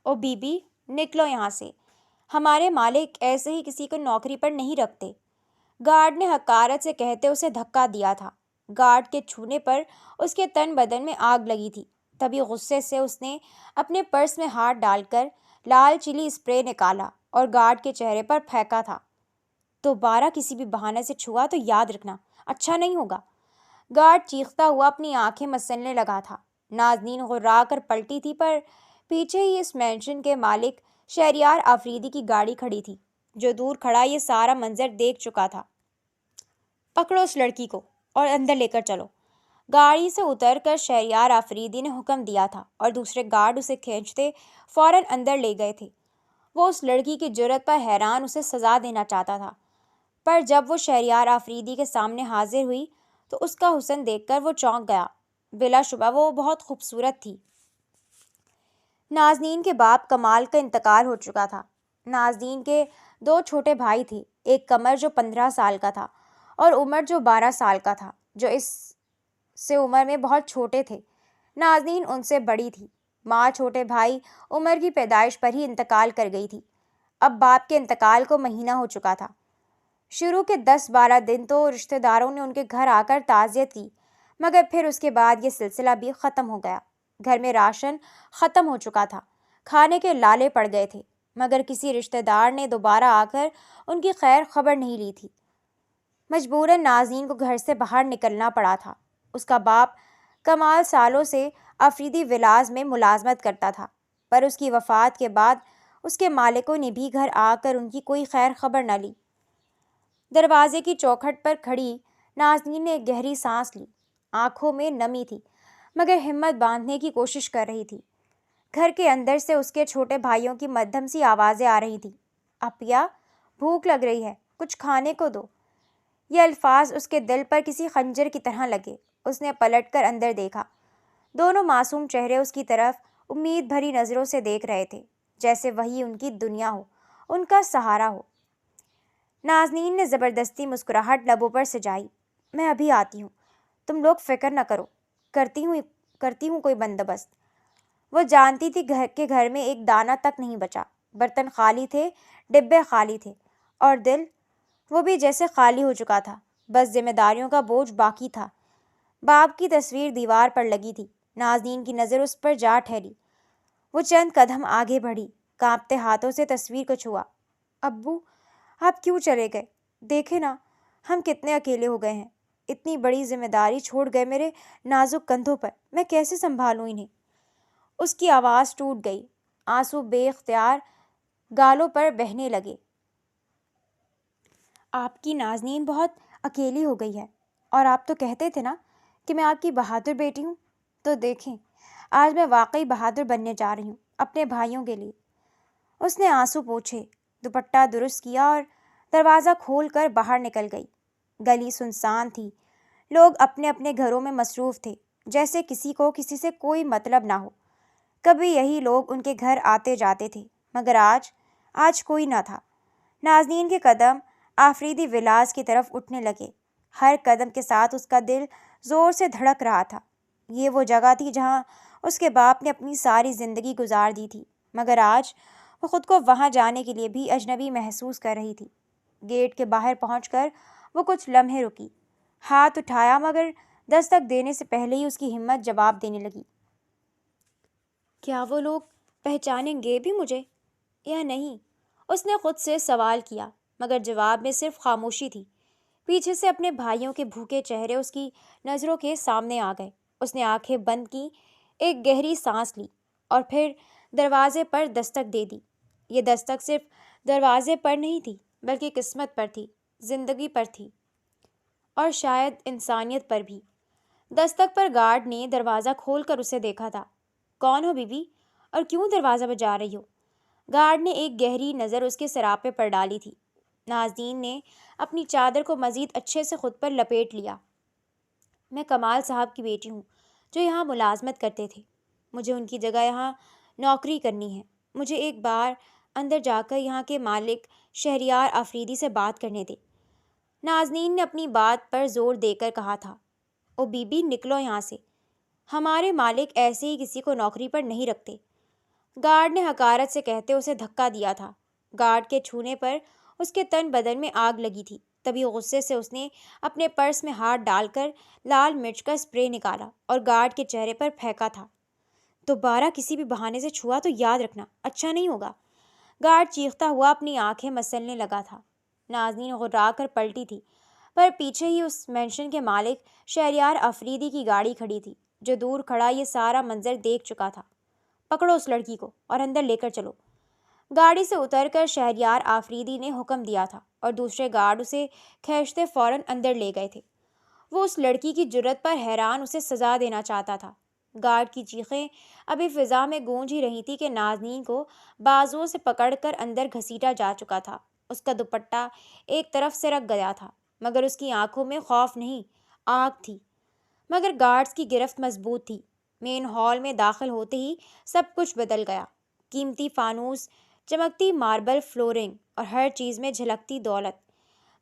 O B be نکلو یہاں سے، ہمارے مالک ایسے ہی کسی کو نوکری پر نہیں رکھتے۔ گارڈ نے حقارت سے کہتے اسے دھکا دیا تھا۔ گارڈ کے چھونے پر اس کے تن بدن میں آگ لگی تھی۔ تبھی غصے سے اس نے اپنے پرس میں ہاتھ ڈال کر لال چلی اسپرے نکالا اور گارڈ کے چہرے پر پھینکا تھا۔ دوبارہ کسی بھی بہانے سے چھوا تو یاد رکھنا، اچھا نہیں ہوگا۔ گارڈ چیختا ہوا اپنی آنکھیں مسلنے لگا تھا۔ نازنین غرا کر پلٹی تھی، پر پیچھے ہی اس مینشن کے مالک شہریار آفریدی کی گاڑی کھڑی تھی، جو دور کھڑا یہ سارا منظر دیکھ چکا تھا۔ پکڑو اس لڑکی کو اور اندر لے کر چلو۔ گاڑی سے اتر کر شہریار آفریدی نے حکم دیا تھا اور دوسرے گارڈ اسے کھینچتے فوراً اندر لے گئے تھے۔ وہ اس لڑکی کی جرأت پر حیران اسے سزا دینا چاہتا تھا، پر جب وہ شہریار آفریدی کے سامنے حاضر ہوئی تو اس کا حسن دیکھ کر وہ چونک گیا۔ بلا شبہ وہ بہت خوبصورت تھی۔ نازنین کے باپ کمال کا انتقال ہو چکا تھا۔ نازنین کے دو چھوٹے بھائی تھے، ایک قمر جو 15 سال کا تھا اور عمر جو 12 سال کا تھا، جو اس سے عمر میں بہت چھوٹے تھے۔ نازنین ان سے بڑی تھی۔ ماں چھوٹے بھائی عمر کی پیدائش پر ہی انتقال کر گئی تھی۔ اب باپ کے انتقال کو مہینہ ہو چکا تھا۔ شروع کے 10-12 دن تو رشتہ داروں نے ان کے گھر آ کر تعزیت کی، مگر پھر اس کے بعد یہ سلسلہ بھی ختم ہو گیا۔ گھر میں راشن ختم ہو چکا تھا، کھانے کے لالے پڑ گئے تھے، مگر کسی رشتہ دار نے دوبارہ آ کر ان کی خیر خبر نہیں لی تھی۔ مجبوراً نازنین کو گھر سے باہر نکلنا پڑا تھا۔ اس کا باپ کمال سالوں سے آفریدی ولاز میں ملازمت کرتا تھا، پر اس کی وفات کے بعد اس کے مالکوں نے بھی گھر آ کر ان کی کوئی خیر خبر نہ لی۔ دروازے کی چوکھٹ پر کھڑی نازنین نے ایک گہری سانس لی۔ آنکھوں میں نمی تھی، مگر ہمت باندھنے کی کوشش کر رہی تھی۔ گھر کے اندر سے اس کے چھوٹے بھائیوں کی مدھم سی آوازیں آ رہی تھیں۔ اپیا، بھوک لگ رہی ہے، کچھ کھانے کو دو۔ یہ الفاظ اس کے دل پر کسی خنجر کی طرح لگے۔ اس نے پلٹ کر اندر دیکھا۔ دونوں معصوم چہرے اس کی طرف امید بھری نظروں سے دیکھ رہے تھے، جیسے وہی ان کی دنیا ہو، ان کا سہارا ہو۔ نازنین نے زبردستی مسکراہٹ لبوں پر سجائی۔ میں ابھی آتی ہوں، تم لوگ فکر نہ کرو، کرتی ہوں کوئی بندوبست۔ وہ جانتی تھی کہ گھر میں ایک دانہ تک نہیں بچا۔ برتن خالی تھے، ڈبے خالی تھے، اور دل، وہ بھی جیسے خالی ہو چکا تھا۔ بس ذمہ داریوں کا بوجھ باقی تھا۔ باپ کی تصویر دیوار پر لگی تھی۔ نازنین کی نظر اس پر جا ٹھہری۔ وہ چند قدم آگے بڑھی، کانپتے ہاتھوں سے تصویر کو چھوا۔ ابو، آپ کیوں چلے گئے؟ دیکھے نا، ہم کتنے اکیلے ہو گئے ہیں۔ اتنی بڑی ذمہ داری چھوڑ گئے میرے نازک کندھوں پر، میں کیسے سنبھالوں انہیں؟ اس کی آواز ٹوٹ گئی، آنسو بے اختیار گالوں پر بہنے لگے۔ آپ کی نازنین بہت اکیلی ہو گئی ہے، اور آپ تو کہتے تھے نا کہ میں آپ کی بہادر بیٹی ہوں، تو دیکھیں، آج میں واقعی بہادر بننے جا رہی ہوں، اپنے بھائیوں کے لیے۔ اس نے آنسو پوچھے، دوپٹہ درست کیا اور دروازہ کھول کر باہر نکل گئی۔ گلی سنسان تھی، لوگ اپنے اپنے گھروں میں مصروف تھے، جیسے کسی کو کسی سے کوئی مطلب نہ ہو۔ کبھی یہی لوگ ان کے گھر آتے جاتے تھے، مگر آج کوئی نہ تھا۔ نازنین کے قدم آفریدی ولاز کی طرف اٹھنے لگے۔ ہر قدم کے ساتھ اس کا دل زور سے دھڑک رہا تھا۔ یہ وہ جگہ تھی جہاں اس کے باپ نے اپنی ساری زندگی گزار دی تھی، مگر آج وہ خود کو وہاں جانے کے لیے بھی اجنبی محسوس کر رہی تھی۔ گیٹ کے باہر پہنچ کر وہ کچھ لمحے رکی، ہاتھ اٹھایا، مگر دستک دینے سے پہلے ہی اس کی ہمت جواب دینے لگی۔ کیا وہ لوگ پہچانیں گے بھی مجھے یا نہیں؟ اس نے خود سے سوال کیا، مگر جواب میں صرف خاموشی تھی۔ پیچھے سے اپنے بھائیوں کے بھوکے چہرے اس کی نظروں کے سامنے آ گئے۔ اس نے آنکھیں بند کی، ایک گہری سانس لی، اور پھر دروازے پر دستک دے دی۔ یہ دستک صرف دروازے پر نہیں تھی، بلکہ قسمت پر تھی، زندگی پر تھی، اور شاید انسانیت پر بھی۔ دستک پر گارڈ نے دروازہ کھول کر اسے دیکھا تھا۔ کون ہو بیوی، اور کیوں دروازہ بجا رہی ہو؟ گارڈ نے ایک گہری نظر اس کے سراپے پر ڈالی تھی۔ نازنین نے اپنی چادر کو مزید اچھے سے خود پر لپیٹ لیا۔ میں کمال صاحب کی بیٹی ہوں، جو یہاں ملازمت کرتے تھے۔ مجھے ان کی جگہ یہاں نوکری کرنی ہے۔ مجھے ایک بار اندر جا کر یہاں کے مالک شہریار آفریدی سے بات کرنے دے۔ نازنین نے اپنی بات پر زور دے کر کہا تھا۔ او بی بی، نکلو یہاں سے، ہمارے مالک ایسے ہی کسی کو نوکری پر نہیں رکھتے۔ گارڈ نے حقارت سے کہتے اسے دھکا دیا تھا۔ گارڈ کے چھونے پر اس کے تن بدن میں آگ لگی تھی۔ تبھی غصے سے اس نے اپنے پرس میں ہاتھ ڈال کر لال مرچ کا اسپرے نکالا اور گارڈ کے چہرے پر پھینکا تھا۔ دوبارہ کسی بھی بہانے سے چھوا تو یاد رکھنا، اچھا نہیں ہوگا۔ گارڈ چیختا ہوا اپنی آنکھیں مسلنے لگا تھا۔ نازنین غرا کر پلٹی تھی، پر پیچھے ہی اس مینشن کے مالک شہریار آفریدی کی گاڑی کھڑی تھی، جو دور کھڑا یہ سارا منظر دیکھ چکا تھا۔ پکڑو اس لڑکی کو اور اندر لے کر چلو۔ گاڑی سے اتر کر شہریار آفریدی نے حکم دیا تھا اور دوسرے گارڈ اسے کھینچتے فوراً اندر لے گئے تھے۔ وہ اس لڑکی کی جرت پر حیران اسے سزا دینا چاہتا تھا۔ گارڈ کی چیخیں ابھی فضا میں گونج ہی رہی تھی کہ نازنین کو بازوؤں سے پکڑ کر اندر گھسیٹا جا چکا تھا۔ اس کا دوپٹہ ایک طرف سے رک گیا تھا، مگر اس کی آنکھوں میں خوف نہیں، آگ تھی۔ مگر گارڈز کی گرفت مضبوط تھی۔ مین ہال میں داخل ہوتے ہی سب کچھ بدل گیا۔ قیمتی فانوس، چمکتی ماربل فلورنگ اور ہر چیز میں جھلکتی دولت۔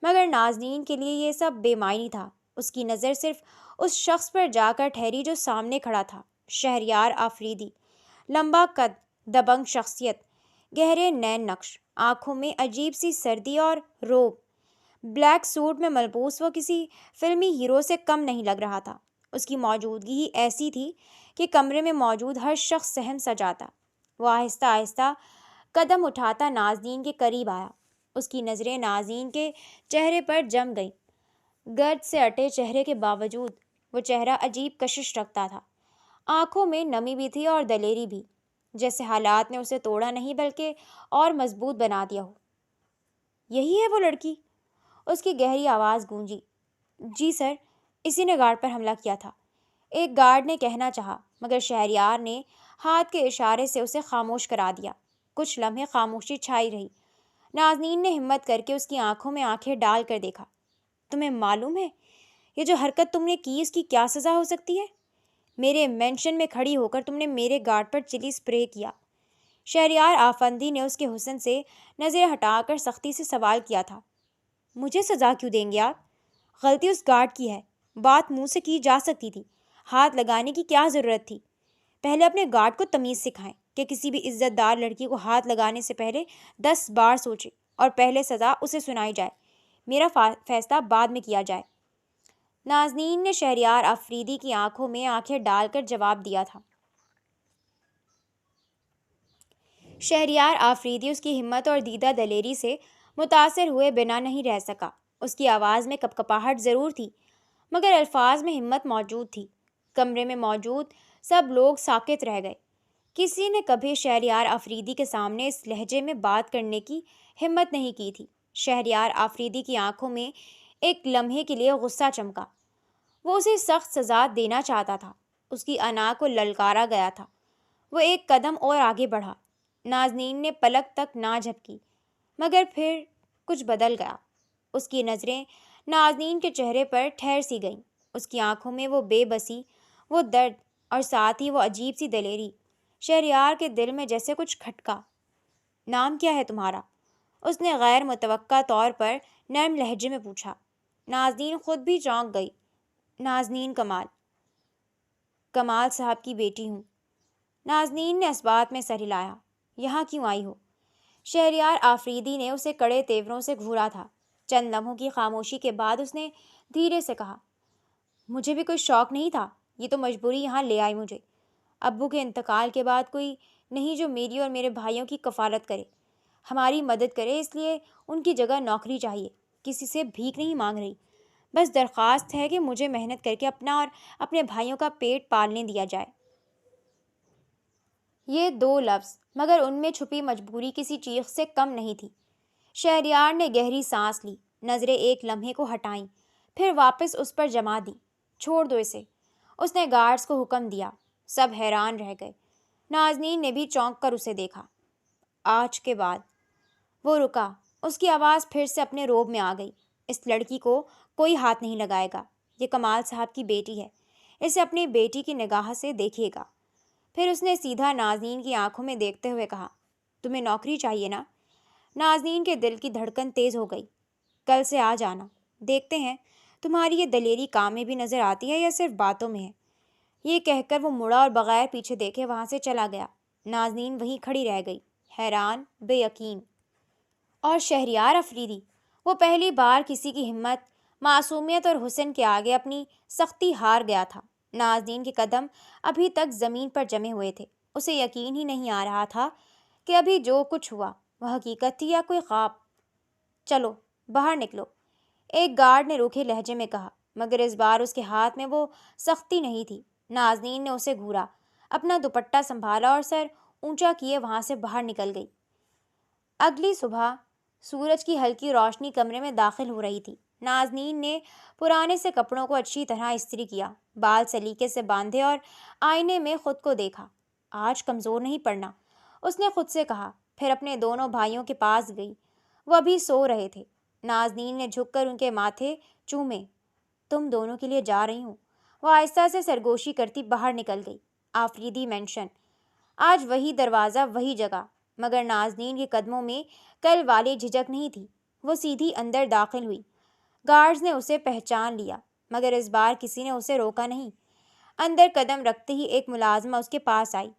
مگر نازنین کے لیے یہ سب بے معنی تھا۔ اس کی نظر صرف اس شخص پر جا کر ٹھہری جو سامنے کھڑا تھا، شہریار آفریدی۔ لمبا قد، دبنگ شخصیت، گہرے نین نقش، آنکھوں میں عجیب سی سردی اور روب۔ بلیک سوٹ میں ملبوس وہ کسی فلمی ہیرو سے کم نہیں لگ رہا تھا۔ اس کی موجودگی ہی ایسی تھی کہ کمرے میں موجود ہر شخص سہم سا جاتا۔ وہ آہستہ آہستہ قدم اٹھاتا نازنین کے قریب آیا۔ اس کی نظریں نازنین کے چہرے پر جم گئیں۔ گرد سے اٹے چہرے کے باوجود وہ چہرہ عجیب کشش رکھتا تھا۔ آنکھوں میں نمی بھی تھی اور دلیری بھی، جیسے حالات نے اسے توڑا نہیں بلکہ اور مضبوط بنا دیا ہو۔ یہی ہے وہ لڑکی؟ اس کی گہری آواز گونجی۔ جی سر، اسی نے گارڈ پر حملہ کیا تھا، ایک گارڈ نے کہنا چاہا، مگر شہریار نے ہاتھ کے اشارے سے اسے خاموش کرا دیا۔ کچھ لمحے خاموشی چھائی رہی۔ نازنین نے ہمت کر کے اس کی آنکھوں میں آنکھیں ڈال کر دیکھا۔ تمہیں معلوم ہے یہ جو حرکت تم نے کی اس کی کیا سزا ہو سکتی ہے؟ میرے مینشن میں کھڑی ہو کر تم نے میرے گارڈ پر چلی اسپرے کیا۔ شہریار آفندی نے اس کے حسن سے نظر ہٹا کر سختی سے سوال کیا تھا۔ مجھے سزا کیوں دیں گے آپ؟ غلطی اس گارڈ کی ہے، بات منہ سے کی جا سکتی تھی، ہاتھ لگانے کی کیا ضرورت تھی؟ پہلے اپنے گارڈ کو تمیز سکھائیں کہ کسی بھی عزت دار لڑکی کو ہاتھ لگانے سے پہلے 10 بار سوچے اور پہلے سزا اسے سنائی جائے، میرا فیصلہ بعد میں کیا جائے۔ نازنین نے شہریار آفریدی کی آنکھوں میں آنکھیں ڈال کر جواب دیا تھا۔ شہریار آفریدی اس کی ہمت اور دیدہ دلیری سے متاثر ہوئے بنا نہیں رہ سکا۔ اس کی آواز میں کپکپاہٹ ضرور تھی، مگر الفاظ میں ہمت موجود تھی۔ کمرے میں موجود سب لوگ ساکت رہ گئے۔ کسی نے کبھی شہریار آفریدی کے سامنے اس لہجے میں بات کرنے کی ہمت نہیں کی تھی۔ شہریار آفریدی کی آنکھوں میں ایک لمحے کے لیے غصہ چمکا۔ وہ اسے سخت سزا دینا چاہتا تھا۔ اس کی انا کو للکارا گیا تھا۔ وہ ایک قدم اور آگے بڑھا۔ نازنین نے پلک تک نہ جھپکی، مگر پھر کچھ بدل گیا۔ اس کی نظریں نازنین کے چہرے پر ٹھہر سی گئیں۔ اس کی آنکھوں میں وہ بے بسی، وہ درد اور ساتھ ہی وہ عجیب سی دلیری۔ شہریار کے دل میں جیسے کچھ کھٹکا۔ نام کیا ہے تمہارا؟ اس نے غیر متوقع طور پر نرم لہجے میں پوچھا۔ نازنین خود بھی چونک گئی۔ نازنین کمال، کمال صاحب کی بیٹی ہوں۔ نازنین نے اس بات میں سر ہلایا۔ یہاں کیوں آئی ہو؟ شہریار آفریدی نے اسے کڑے تیوروں سے گھورا تھا۔ چند لمحوں کی خاموشی کے بعد اس نے دھیرے سے کہا، مجھے بھی کوئی شوق نہیں تھا، یہ تو مجبوری یہاں لے آئی مجھے۔ ابو کے انتقال کے بعد کوئی نہیں جو میری اور میرے بھائیوں کی کفالت کرے، ہماری مدد کرے، اس لیے ان کی جگہ نوکری چاہیے۔ کسی سے بھیک نہیں مانگ رہی، بس درخواست ہے کہ مجھے محنت کر کے اپنا اور اپنے بھائیوں کا پیٹ پالنے دیا جائے۔ یہ 2 لفظ، مگر ان میں چھپی مجبوری کسی چیخ سے کم نہیں تھی۔ شہریار نے گہری سانس لی، نظریں ایک لمحے کو ہٹائیں، پھر واپس اس پر جما دیں۔ چھوڑ دو اسے، اس نے گارڈز کو حکم دیا۔ سب حیران رہ گئے۔ نازنین نے بھی چونک کر اسے دیکھا۔ آج کے بعد وہ رکا۔ اس کی آواز پھر سے اپنے روب میں آ گئی۔ اس لڑکی کو کوئی ہاتھ نہیں لگائے گا۔ یہ کمال صاحب کی بیٹی ہے، اسے اپنی بیٹی کی نگاہ سے دیکھیے گا۔ پھر اس نے سیدھا نازنین کی آنکھوں میں دیکھتے ہوئے کہا، تمہیں نوکری چاہیے نا؟ نازنین کے دل کی دھڑکن تیز ہو گئی۔ کل سے آ جانا، دیکھتے ہیں تمہاری یہ دلیری کام میں بھی نظر آتی ہے یا صرف باتوں میں ہے۔ یہ کہہ کر وہ مڑا اور بغیر پیچھے دیکھے وہاں سے چلا گیا۔ نازنین وہیں کھڑی رہ گئی، حیران، بے یقین۔ اور شہریار افریدی، وہ پہلی بار کسی کی ہمت، معصومیت اور حسن کے آگے اپنی سختی ہار گیا تھا۔ نازنین کے قدم ابھی تک زمین پر جمے ہوئے تھے۔ اسے یقین ہی نہیں آ رہا تھا کہ ابھی جو کچھ ہوا وہ حقیقت تھی یا کوئی خواب۔ چلو باہر نکلو، ایک گارڈ نے روکھے لہجے میں کہا، مگر اس بار اس کے ہاتھ میں وہ سختی نہیں تھی۔ نازنین نے اسے گھورا، اپنا دوپٹہ سنبھالا اور سر اونچا کیے وہاں سے باہر نکل گئی۔ اگلی صبح سورج کی ہلکی روشنی کمرے میں داخل ہو رہی تھی۔ نازنین نے پرانے سے کپڑوں کو اچھی طرح استری کیا، بال سلیقے سے باندھے اور آئینے میں خود کو دیکھا۔ آج کمزور نہیں پڑنا، اس نے خود سے کہا، پھر اپنے دونوں بھائیوں کے پاس گئی۔ وہ ابھی سو رہے تھے۔ نازنین نے جھک کر ان کے ماتھے چومے۔ تم دونوں کے لیے جا رہی ہوں۔ وہ آہستہ سے سرگوشی کرتی باہر نکل گئی۔ آفریدی مینشن، آج وہی دروازہ، وہی جگہ، مگر نازنین کے قدموں میں کل والی جھجک نہیں تھی۔ وہ سیدھی اندر داخل ہوئی۔ گارڈز نے اسے پہچان لیا، مگر اس بار کسی نے اسے روکا نہیں۔ اندر قدم رکھتے ہی ایک ملازمہ اس کے پاس آئی۔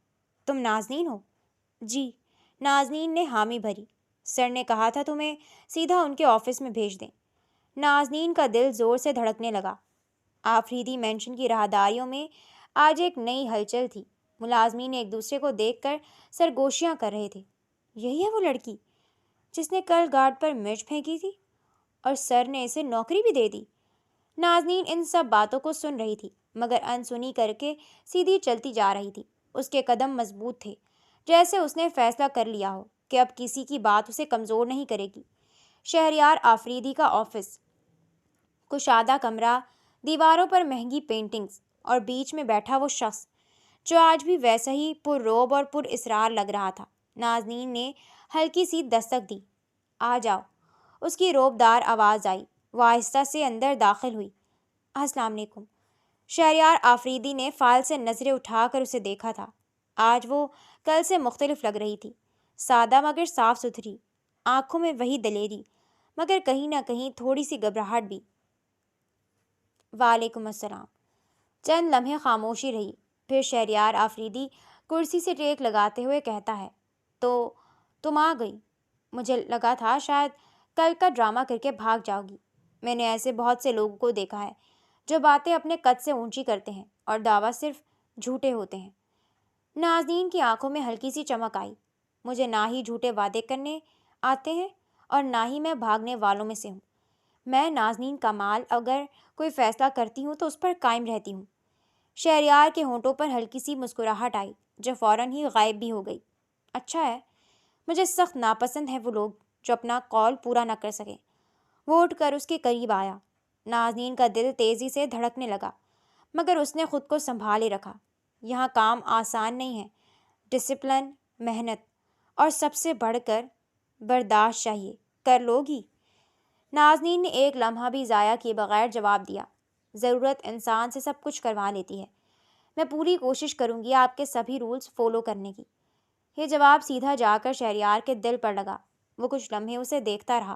تم نازنین ہو؟ جی، نازنین نے حامی بھری۔ سر نے کہا تھا تمہیں سیدھا ان کے آفس میں بھیج دیں۔ نازنین کا دل زور سے دھڑکنے لگا۔ آفریدی مینشن کی راہداریوں میں آج ایک نئی ہلچل تھی۔ ملازمین ایک دوسرے کو دیکھ کر سرگوشیاں کر رہے تھے۔ یہی ہے وہ لڑکی جس نے کل گارڈ پر مرچ پھینکی تھی، اور سر نے اسے نوکری بھی دے دی۔ نازنین ان سب باتوں کو سن رہی تھی، مگر انسنی کر کے سیدھی چلتی جا رہی تھی۔ اس کے قدم مضبوط تھے، جیسے اس نے فیصلہ کر لیا ہو کہ اب کسی کی بات اسے کمزور نہیں کرے گی۔ شہریار آفریدی کا آفس، کشادہ کمرہ، دیواروں پر مہنگی پینٹنگز، اور بیچ میں بیٹھا وہ شخص جو آج بھی ویسا ہی پر رعب اور پر اسرار لگ رہا تھا۔ نازنین نے ہلکی سی دستک دی۔ آ جاؤ، اس کی رعبدار آواز آئی۔ وہ آہستہ سے اندر داخل ہوئی۔ السلام علیکم۔ شہریار آفریدی نے فائل سے نظریں اٹھا کر اسے دیکھا تھا۔ آج وہ کل سے مختلف لگ رہی تھی، سادہ مگر صاف ستھری، آنکھوں میں وہی دلیری، مگر کہیں نہ کہیں تھوڑی سی گھبراہٹ بھی۔ وعلیکم السلام۔ چند لمحے خاموشی رہی، پھر شہریار آفریدی کرسی سے ٹیک لگاتے ہوئے کہتا ہے، تو تم آ گئی۔ مجھے لگا تھا شاید کل کا ڈرامہ کر کے بھاگ جاؤ گی۔ میں نے ایسے بہت سے لوگوں کو دیکھا ہے جو باتیں اپنے قد سے اونچی کرتے ہیں اور دعویٰ صرف جھوٹے ہوتے ہیں۔ نازنین کی آنکھوں میں ہلکی سی چمک آئی۔ مجھے نہ ہی جھوٹے وعدے کرنے آتے ہیں اور نہ ہی میں بھاگنے والوں میں سے ہوں۔ میں نازنین کمال اگر کوئی فیصلہ کرتی ہوں تو اس پر قائم رہتی ہوں۔ شہریار کے ہونٹوں پر ہلکی سی مسکراہٹ آئی جو فوراً ہی غائب بھی ہو گئی۔ اچھا ہے، مجھے سخت ناپسند ہیں وہ لوگ جو اپنا قول پورا نہ کر سکیں۔ وہ اٹھ کر اس کے قریب آیا۔ نازنین کا دل تیزی سے دھڑکنے لگا، مگر اس نے خود کو سنبھالے رکھا۔ یہاں کام آسان نہیں ہے، ڈسپلن، محنت اور سب سے بڑھ کر برداشت چاہیے۔ کر لو گی؟ نازنین نے ایک لمحہ بھی ضائع کیے بغیر جواب دیا۔ ضرورت انسان سے سب کچھ کروا لیتی ہے۔ میں پوری کوشش کروں گی آپ کے سبھی رولز فالو کرنے کی۔ یہ جواب سیدھا جا کر شہریار کے دل پر لگا۔ وہ کچھ لمحے اسے دیکھتا رہا،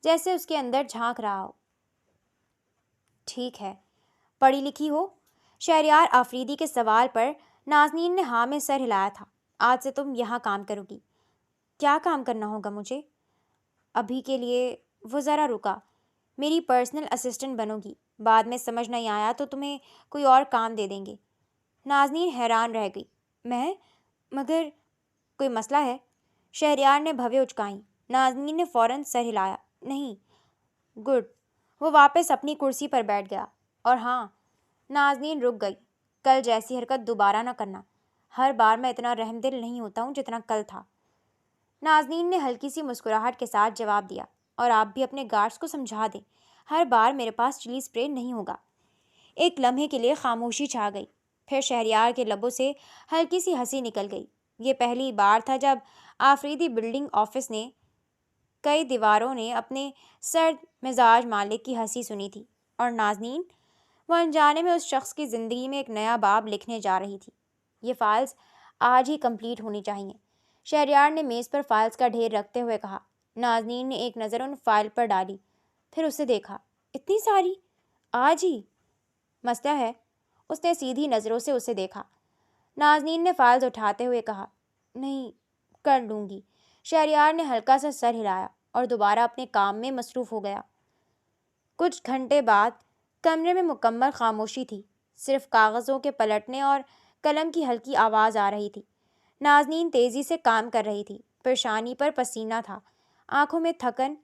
جیسے اس کے اندر جھانک رہا ہو۔ ٹھیک ہے، پڑھی لکھی ہو؟ شہریار آفریدی کے سوال پر نازنین نے ہاں میں سر ہلایا تھا۔ آج سے تم یہاں کام کرو گی۔ کیا کام کرنا ہوگا مجھے؟ ابھی کے لیے وہ ذرا رکا۔ میری پرسنل اسسٹنٹ بنو گی، بعد میں سمجھ نہیں آیا تو تمہیں کوئی اور کام دے دیں گے۔ نازنین حیران رہ گئی۔ میں؟ مگر کوئی مسئلہ ہے؟ شہریار نے بھویں اچکائیں۔ نازنین نے فوراً سر ہلایا۔ نہیں۔ گڈ۔ وہ واپس اپنی کرسی پر بیٹھ گیا۔ اور ہاں، نازنین رک گئی، کل جیسی حرکت دوبارہ نہ کرنا۔ ہر بار میں اتنا رحم دل نہیں ہوتا ہوں جتنا کل تھا۔ نازنین نے ہلکی سی مسکراہٹ کے ساتھ جواب دیا، اور آپ بھی اپنے گارڈز کو سمجھا دیں، ہر بار میرے پاس چلی سپرے نہیں ہوگا۔ ایک لمحے کے لیے خاموشی چھا گئی، پھر شہریار کے لبوں سے ہلکی سی ہنسی نکل گئی۔ یہ پہلی بار تھا جب آفریدی بلڈنگ آفس نے کئی دیواروں نے اپنے سرد مزاج مالک کی ہنسی سنی تھی، اور نازنین، وہ انجانے میں اس شخص کی زندگی میں ایک نیا باب لکھنے جا رہی تھی۔ یہ فائلز آج ہی کمپلیٹ ہونی چاہیے، شہریار نے میز پر فائلز کا ڈھیر رکھتے ہوئے کہا۔ نازنین نے ایک نظر ان فائل پر ڈالی، پھر اسے دیکھا۔ اتنی ساری؟ آج ہی؟ مسئلہ ہے۔ اس نے سیدھی نظروں سے اسے دیکھا۔ نازنین نے فائلز اٹھاتے ہوئے کہا، نہیں، کر لوں گی۔ شہریار نے ہلکا سا سر ہلایا اور دوبارہ اپنے کام میں مصروف ہو گیا۔ کچھ گھنٹے بعد کمرے میں مکمل خاموشی تھی، صرف کاغذوں کے پلٹنے اور قلم کی ہلکی آواز آ رہی تھی۔ نازنین تیزی سے کام کر رہی تھی، پریشانی پر پسینہ تھا، آنکھوں میں تھکن،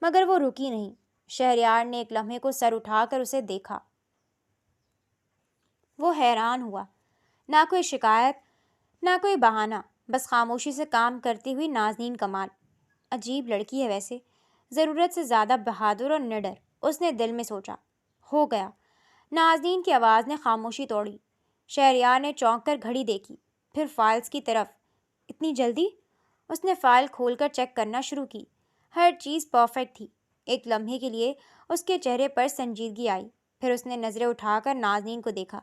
مگر وہ رکی نہیں۔ شہریار نے ایک لمحے کو سر اٹھا کر اسے دیکھا۔ وہ حیران ہوا، نہ کوئی شکایت، نہ کوئی بہانہ، بس خاموشی سے کام کرتی ہوئی نازنین کمال۔ عجیب لڑکی ہے ویسے، ضرورت سے زیادہ بہادر اور نڈر، اس نے دل میں سوچا۔ ہو گیا۔ نازنین کی آواز نے خاموشی توڑی۔ شہریار نے چونک کر گھڑی دیکھی، پھر فائلز کی طرف۔ اتنی جلدی؟ اس نے فائل کھول کر چیک کرنا شروع کی۔ ہر چیز پرفیکٹ تھی۔ ایک لمحے کے لیے اس کے چہرے پر سنجیدگی آئی، پھر اس نے نظریں اٹھا کر نازنین کو دیکھا۔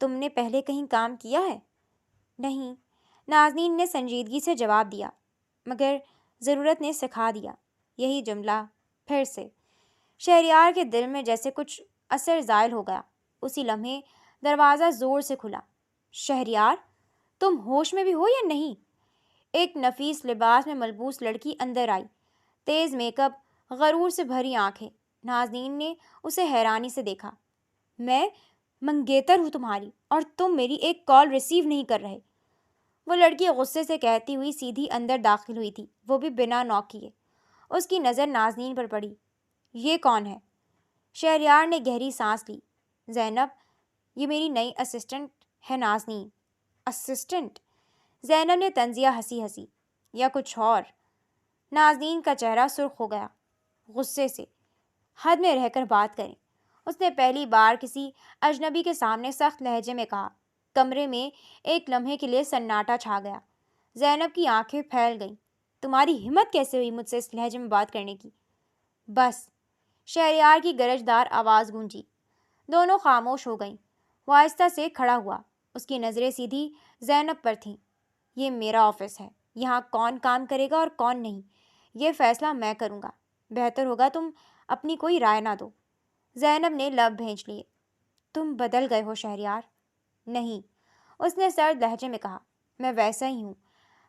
تم نے پہلے کہیں کام کیا ہے؟ نہیں، نازنین نے سنجیدگی سے جواب دیا، مگر ضرورت نے سکھا دیا۔ یہی جملہ پھر سے۔ شہریار کے دل میں جیسے کچھ اثر زائل ہو گیا۔ اسی لمحے دروازہ زور سے کھلا۔ شہریار، تم ہوش میں بھی ہو یا نہیں؟ ایک نفیس لباس میں ملبوس لڑکی اندر آئی، تیز میک اپ، غرور سے بھری آنکھیں۔ نازنین نے اسے حیرانی سے دیکھا۔ میں منگیتر ہوں تمہاری، اور تم میری ایک کال ریسیو نہیں کر رہے۔ وہ لڑکی غصے سے کہتی ہوئی سیدھی اندر داخل ہوئی تھی، وہ بھی بنا نوک کیے۔ اس کی نظر نازنین پر پڑی۔ یہ کون ہے؟ شہریار نے گہری سانس لی۔ زینب، یہ میری نئی اسسٹنٹ ہے نازنین۔ اسسٹنٹ؟ زینب نے طنزیہ ہنسی۔ یا کچھ اور؟ نازنین کا چہرہ سرخ ہو گیا، غصے سے۔ حد میں رہ کر بات کریں، اس نے پہلی بار کسی اجنبی کے سامنے سخت لہجے میں کہا۔ کمرے میں ایک لمحے کے لیے سناٹا چھا گیا۔ زینب کی آنکھیں پھیل گئیں۔ تمہاری ہمت کیسے ہوئی مجھ سے اس لہجے میں بات کرنے کی؟ بس، شہریار کی گرجدار آواز گونجی۔ دونوں خاموش ہو گئیں۔ وہ آہستہ سے کھڑا ہوا، اس کی نظریں سیدھی زینب پر تھیں۔ یہ میرا آفس ہے، یہاں کون کام کرے گا اور کون نہیں، یہ فیصلہ میں کروں گا۔ بہتر ہوگا تم اپنی کوئی رائے نہ دو۔ زینب نے لب بھینچ لیے۔ تم بدل گئے ہو شہریار۔ نہیں، اس نے سرد لہجے میں کہا، میں ویسا ہی ہوں،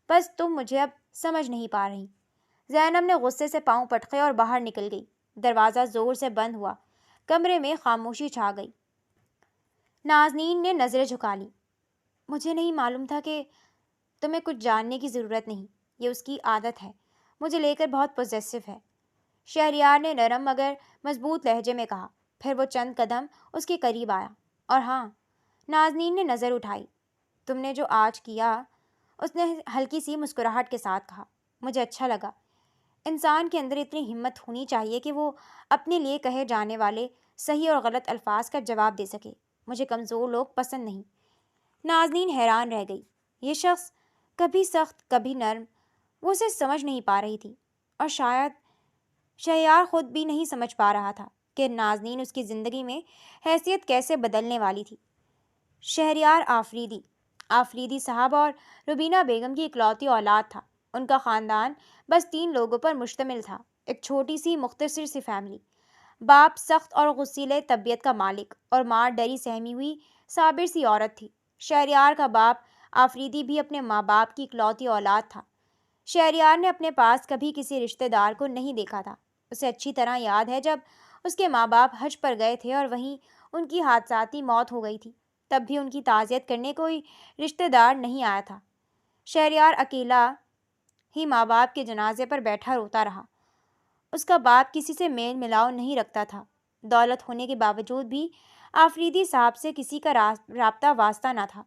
بس تم مجھے اب سمجھ نہیں پا رہی۔ زینب نے غصے سے پاؤں پٹکے اور باہر نکل گئی۔ دروازہ زور سے بند ہوا۔ کمرے میں خاموشی چھا گئی۔ نازنین نے نظریں جھکا لی۔ مجھے نہیں معلوم تھا کہ تمہیں کچھ جاننے کی ضرورت نہیں، یہ اس کی عادت ہے، مجھے لے کر بہت پوزیسو ہے۔ شہریار نے نرم مگر مضبوط لہجے میں کہا، پھر وہ چند قدم اس کے قریب آیا۔ اور ہاں، نازنین نے نظر اٹھائی، تم نے جو آج کیا، اس نے ہلکی سی مسکراہٹ کے ساتھ کہا، مجھے اچھا لگا۔ انسان کے اندر اتنی ہمت ہونی چاہیے کہ وہ اپنے لیے کہے جانے والے صحیح اور غلط الفاظ کا جواب دے سکے۔ مجھے کمزور لوگ پسند نہیں۔ نازنین حیران رہ گئی۔ یہ شخص کبھی سخت، کبھی نرم، وہ اسے سمجھ نہیں پا رہی تھی، اور شاید شہریار خود بھی نہیں سمجھ پا رہا تھا کہ نازنین اس کی زندگی میں حیثیت کیسے بدلنے والی تھی۔ شہریار آفریدی صاحب اور روبینہ بیگم کی اکلوتی اولاد تھا۔ ان کا خاندان بس 3 لوگوں پر مشتمل تھا، ایک چھوٹی سی مختصر سی فیملی۔ باپ سخت اور غصیلے طبیعت کا مالک، اور ماں ڈری سہمی ہوئی صابر سی عورت تھی۔ شہریار کا باپ آفریدی بھی اپنے ماں باپ کی اکلوتی اولاد تھا۔ شہریار نے اپنے پاس کبھی کسی رشتہ دار کو نہیں دیکھا تھا۔ اسے اچھی طرح یاد ہے جب اس کے ماں باپ حج پر گئے تھے اور وہیں ان کی حادثاتی موت ہو گئی تھی، تب بھی ان کی تعزیت کرنے کوئی رشتہ دار نہیں آیا تھا۔ شہریار اکیلا ہی ماں باپ کے جنازے پر بیٹھا روتا رہا۔ اس کا باپ کسی سے میل ملاؤ نہیں رکھتا تھا۔ دولت ہونے کے باوجود بھی آفریدی صاحب سے کسی کا رابطہ واسطہ نہ تھا۔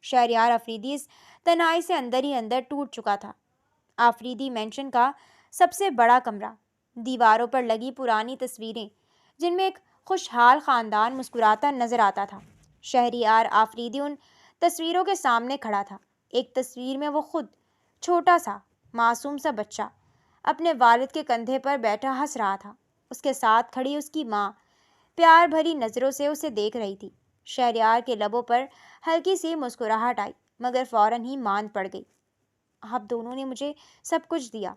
شہریار آفریدی اس تنہائی سے اندر ہی اندر ٹوٹ چکا تھا۔ آفریدی مینشن کا سب سے بڑا کمرہ، دیواروں پر لگی پرانی تصویریں جن میں ایک خوشحال خاندان مسکراتا نظر آتا تھا۔ شہریار آفریدی ان تصویروں کے سامنے کھڑا تھا۔ ایک تصویر میں وہ خود، چھوٹا سا معصوم سا بچہ، اپنے والد کے کندھے پر بیٹھا ہنس رہا تھا۔ اس کے ساتھ کھڑی اس کی ماں پیار بھری نظروں سے اسے دیکھ رہی تھی۔ شہریار کے لبوں پر ہلکی سی مسکراہٹ آئی، مگر فوراً ہی ماند پڑ گئی۔ آپ دونوں نے مجھے سب کچھ دیا،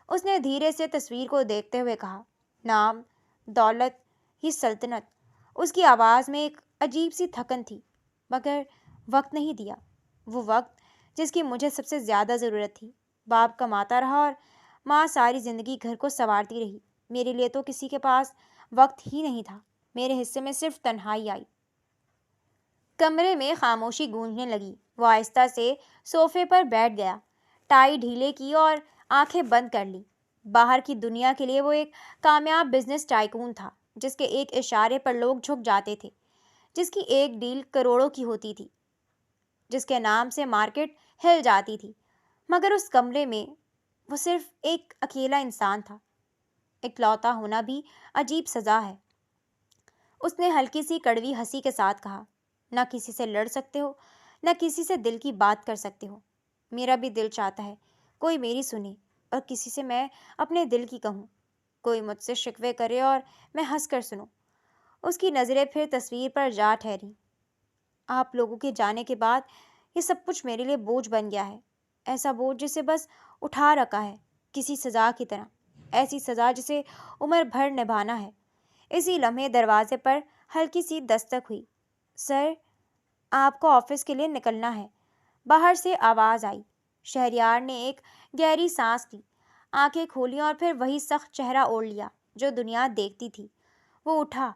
اس نے دھیرے سے تصویر کو دیکھتے ہوئے کہا۔ نام، دولت، یہ سلطنت۔ اس کی آواز میں ایک عجیب سی تھکن تھی، مگر وقت نہیں دیا۔ وہ وقت جس کی مجھے سب سے زیادہ ضرورت تھی۔ باپ کماتا رہا اور ماں ساری زندگی گھر کو سنوارتی رہی۔ میرے لیے تو کسی کے پاس وقت ہی نہیں تھا۔ میرے حصے میں صرف تنہائی آئی۔ کمرے میں خاموشی گونجنے لگی۔ وہ آہستہ سے صوفے پر بیٹھ گیا، ٹائی ڈھیلے کی اور آنکھیں بند کر لی۔ باہر کی دنیا کے لیے وہ ایک کامیاب بزنس ٹائکون تھا، جس کے ایک اشارے پر لوگ جھک جاتے تھے، جس کی ایک ڈیل کروڑوں کی ہوتی تھی، جس کے نام سے مارکیٹ ہل جاتی تھی۔ مگر اس کمرے میں وہ صرف ایک اکیلا انسان تھا۔ اکلوتا ہونا بھی عجیب سزا ہے۔ اس نے ہلکی سی کڑوی ہنسی کے ساتھ کہا، نہ کسی سے لڑ سکتے ہو، نہ کسی سے دل کی بات کر سکتے ہو۔ میرا بھی دل چاہتا ہے کوئی میری سنے اور کسی سے میں اپنے دل کی کہوں، کوئی مجھ سے شکوے کرے اور میں ہنس کر سنوں۔ اس کی نظریں پھر تصویر پر جا ٹھہری۔ آپ لوگوں کے جانے کے بعد یہ سب کچھ میرے لیے بوجھ بن گیا ہے، ایسا بوجھ جسے بس اٹھا رکھا ہے، کسی سزا کی طرح، ایسی سزا جسے عمر بھر نبھانا ہے۔ اسی لمحے دروازے پر ہلکی سی دستک ہوئی۔ سر، آپ کو آفس کے لیے نکلنا ہے، باہر سے آواز آئی۔ شہریار نے ایک گہری سانس لی، آنکھیں کھولیں اور پھر وہی سخت چہرہ اوڑھ لیا جو دنیا دیکھتی تھی۔ وہ اٹھا،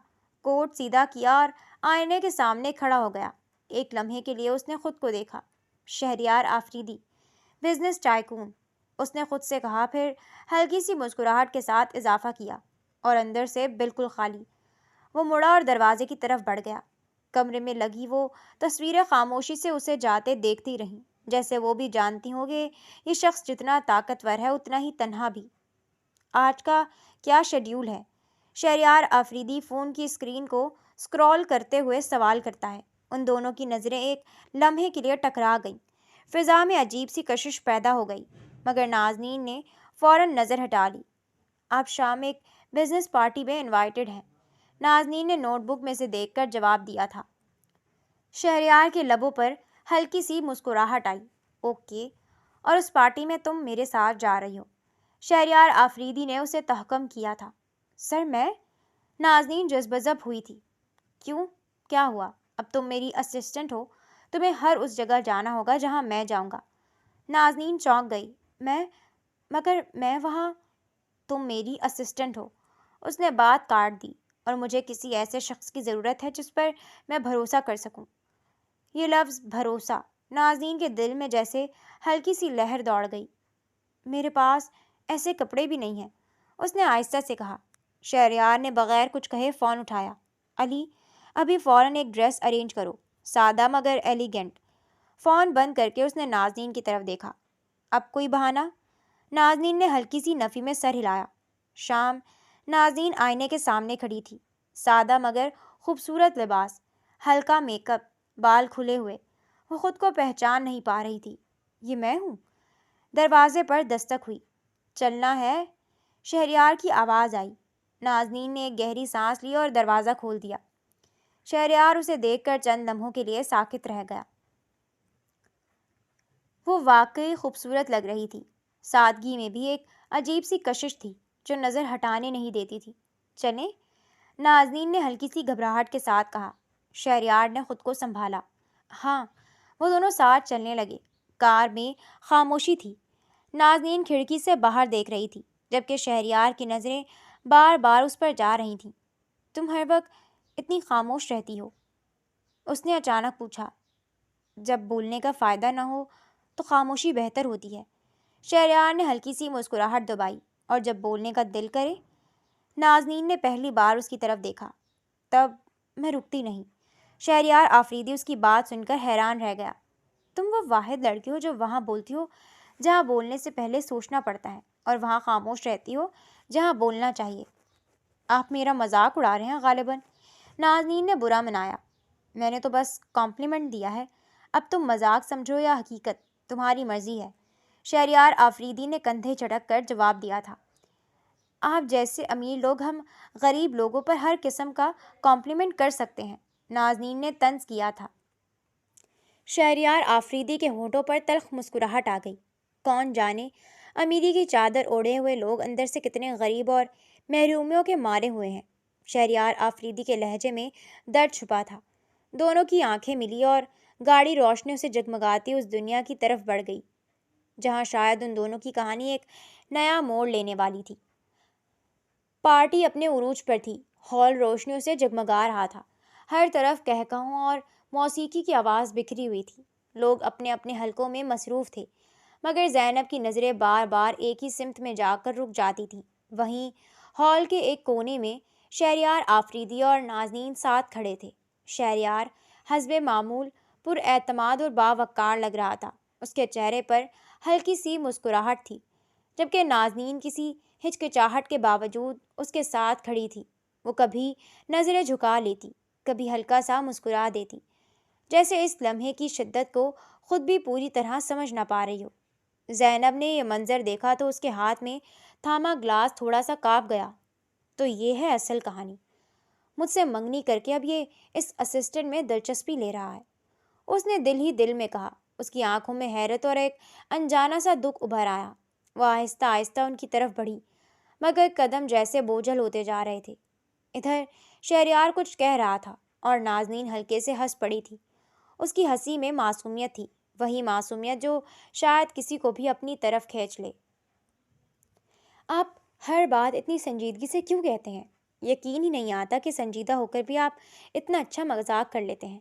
کوٹ سیدھا کیا اور آئینے کے سامنے کھڑا ہو گیا۔ ایک لمحے کے لیے اس نے خود کو دیکھا۔ شہریار آفریدی، بزنس ٹائکون، اس نے خود سے کہا، پھر ہلکی سی مسکراہٹ کے ساتھ اضافہ کیا، اور اندر سے بالکل خالی۔ وہ مڑا اور دروازے کی طرف بڑھ گیا۔ کمرے میں لگی وہ تصویریں خاموشی سے اسے جاتے دیکھتی رہیں، جیسے وہ بھی جانتی ہوں کہ یہ شخص جتنا طاقتور ہے اتنا ہی تنہا بھی۔ آج کا کیا شیڈیول ہے؟ شہریار آفریدی فون کی اسکرین کو اسکرول کرتے ہوئے سوال کرتا ہے۔ ان دونوں کی نظریں ایک لمحے کے لیے ٹکرا گئیں۔ فضا میں عجیب سی کشش پیدا ہو گئی، مگر نازنین نے فوراً نظر ہٹا لی۔ آپ شام ایک بزنس پارٹی میں انوائٹڈ ہیں، نازنین نے نوٹ بک میں سے دیکھ کر جواب دیا تھا۔ شہریار کے لبوں پر ہلکی سی مسکراہٹ آئی۔ اوکے، اور اس پارٹی میں تم میرے ساتھ جا رہی ہو؟ شہریار آفریدی نے اسے تحکم کیا تھا۔ سر، میں؟ نازنین جذبذب ہوئی تھی۔ کیوں؟ کیا ہوا؟ اب تم میری اسسٹنٹ ہو، تمہیں ہر اس جگہ جانا ہوگا جہاں میں جاؤں گا۔ نازنین چونک گئی۔ مگر میں وہاں… تم میری اسسٹنٹ ہو، اس نے بات کاٹ دی، اور مجھے کسی ایسے شخص کی ضرورت ہے جس پر میں بھروسہ کر سکوں۔ یہ لفظ بھروسہ، نازنین کے دل میں جیسے ہلکی سی لہر دوڑ گئی۔ میرے پاس ایسے کپڑے بھی نہیں ہیں، اس نے آہستہ سے کہا۔ شہریار نے بغیر کچھ کہے فون اٹھایا۔ علی، ابھی فوراً ایک ڈریس ارینج کرو، سادہ مگر ایلیگنٹ۔ فون بند کر کے اس نے نازنین کی طرف دیکھا۔ اب کوئی بہانہ؟ نازنین نے ہلکی سی نفی میں سر ہلایا۔ شام، نازنین آئینے کے سامنے کھڑی تھی، سادہ مگر خوبصورت لباس، ہلکا میک اپ، بال کھلے ہوئے۔ وہ خود کو پہچان نہیں پا رہی تھی۔ یہ میں ہوں؟ دروازے پر دستک ہوئی۔ چلنا ہے؟ شہریار کی آواز آئی۔ نازنین نے ایک گہری سانس لی اور دروازہ کھول دیا۔ شہریار اسے دیکھ کر چند لمحوں کے لیے ساکت رہ گیا۔ وہ واقعی خوبصورت لگ رہی تھی۔ سادگی میں بھی ایک عجیب سی کشش تھی جو نظر ہٹانے نہیں دیتی تھی۔ چلیں؟ نازنین نے ہلکی سی گھبراہٹ کے ساتھ کہا۔ شہریار نے خود کو سنبھالا۔ ہاں۔ وہ دونوں ساتھ چلنے لگے۔ کار میں خاموشی تھی۔ نازنین کھڑکی سے باہر دیکھ رہی تھی، جبکہ شہریار کی نظریں بار بار اس پر جا رہی تھیں۔ تم ہر وقت اتنی خاموش رہتی ہو؟ اس نے اچانک پوچھا۔ جب بولنے کا فائدہ نہ ہو تو خاموشی بہتر ہوتی ہے۔ شہریار نے ہلکی سی مسکراہٹ دبائی۔ اور جب بولنے کا دل کرے؟ نازنین نے پہلی بار اس کی طرف دیکھا۔ تب میں رکتی نہیں۔ شہریار آفریدی اس کی بات سن کر حیران رہ گیا۔ تم وہ واحد لڑکی ہو جو وہاں بولتی ہو جہاں بولنے سے پہلے سوچنا پڑتا ہے، اور وہاں خاموش رہتی ہو جہاں بولنا چاہیے۔ آپ میرا مذاق اڑا رہے ہیں غالباً، نازنین نے برا منایا۔ میں نے تو بس کمپلیمنٹ دیا ہے، اب تم مذاق سمجھو یا حقیقت، تمہاری مرضی ہے۔ شہریار آفریدی نے کندھے چٹک کر جواب دیا تھا۔ آپ جیسے امیر لوگ ہم غریب لوگوں پر ہر قسم کا کمپلیمنٹ کر سکتے ہیں، نازنین نے طنز کیا تھا۔ شہریار آفریدی کے ہونٹوں پر تلخ مسکراہٹ آ گئی۔ کون جانے امیری کی چادر اوڑھے ہوئے لوگ اندر سے کتنے غریب اور محرومیوں کے مارے ہوئے ہیں۔ شہریار آفریدی کے لہجے میں درد چھپا تھا۔ دونوں کی آنکھیں ملی اور گاڑی روشنیوں سے جگمگاتی اس دنیا کی طرف بڑھ گئی جہاں شاید ان دونوں کی کہانی ایک نیا موڑ لینے والی تھی۔ پارٹی اپنے عروج پر تھی۔ ہال روشنیوں سے جگمگا رہا تھا۔ ہر طرف کہکہوں اور موسیقی کی آواز بکھری ہوئی تھی۔ لوگ اپنے اپنے حلقوں میں مصروف تھے، مگر زینب کی نظریں بار بار ایک ہی سمت میں جا کر رک جاتی تھیں۔ وہیں ہال کے ایک کونے میں شہریار آفریدی اور نازنین ساتھ کھڑے تھے۔ شہریار حسب معمول پر اعتماد اور باوقار لگ رہا تھا۔ اس کے چہرے پر ہلکی سی مسکراہٹ تھی، جبکہ نازنین کسی ہچکچاہٹ کے باوجود اس کے ساتھ کھڑی تھی۔ وہ کبھی نظریں جھکا لیتی، کبھی ہلکا سا مسکرا دیتی، جیسے اس لمحے کی شدت کو خود بھی پوری طرح سمجھ نہ پا رہی ہو۔ زینب نے یہ منظر دیکھا تو اس کے ہاتھ میں تھاما گلاس تھوڑا سا کانپ گیا۔ تو یہ ہے اصل کہانی۔ مجھ سے منگنی کر کے اب یہ اس اسسٹنٹ میں دلچسپی لے رہا ہے، اس نے دل ہی دل میں کہا۔ اس کی آنکھوں میں حیرت اور ایک انجانا سا دکھ ابھر آیا۔ وہ آہستہ آہستہ ان کی طرف بڑھی، مگر قدم جیسے بوجھل ہوتے جا رہے تھے۔ ادھر شہریار کچھ کہہ رہا تھا اور نازنین ہلکے سے ہنس پڑی تھی۔ اس کی ہنسی میں معصومیت تھی، وہی معصومیت جو شاید کسی کو بھی اپنی طرف کھینچ لے۔ آپ ہر بات اتنی سنجیدگی سے کیوں کہتے ہیں؟ یقین ہی نہیں آتا کہ سنجیدہ ہو کر بھی آپ اتنا اچھا مذاق کر لیتے ہیں،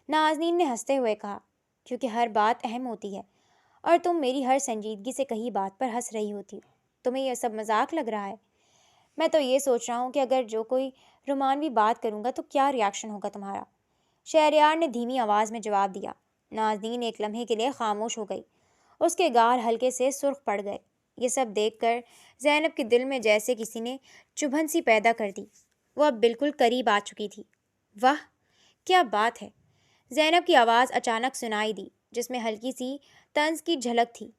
نازنین نے ہنستے ہوئے کہا۔ کیونکہ ہر بات اہم ہوتی ہے اور تم میری ہر سنجیدگی سے کہی بات پر ہنس رہی ہوتی ہو۔ تمہیں یہ سب مذاق لگ رہا ہے؟ میں تو یہ سوچ رہا ہوں کہ اگر جو کوئی رومانوی بات کروں گا تو کیا ریاکشن ہوگا تمہارا؟ شہریار نے دھیمی آواز میں جواب دیا۔ نازنین ایک لمحے کے لیے خاموش ہو گئی۔ اس کے گال ہلکے سے سرخ پڑ گئے۔ یہ سب دیکھ کر زینب کے دل میں جیسے کسی نے چبھن سی پیدا کر دی۔ وہ اب بالکل قریب آ چکی تھی۔ واہ، کیا بات ہے! زینب کی آواز اچانک سنائی دی، جس میں ہلکی سی طنز کی جھلک تھی۔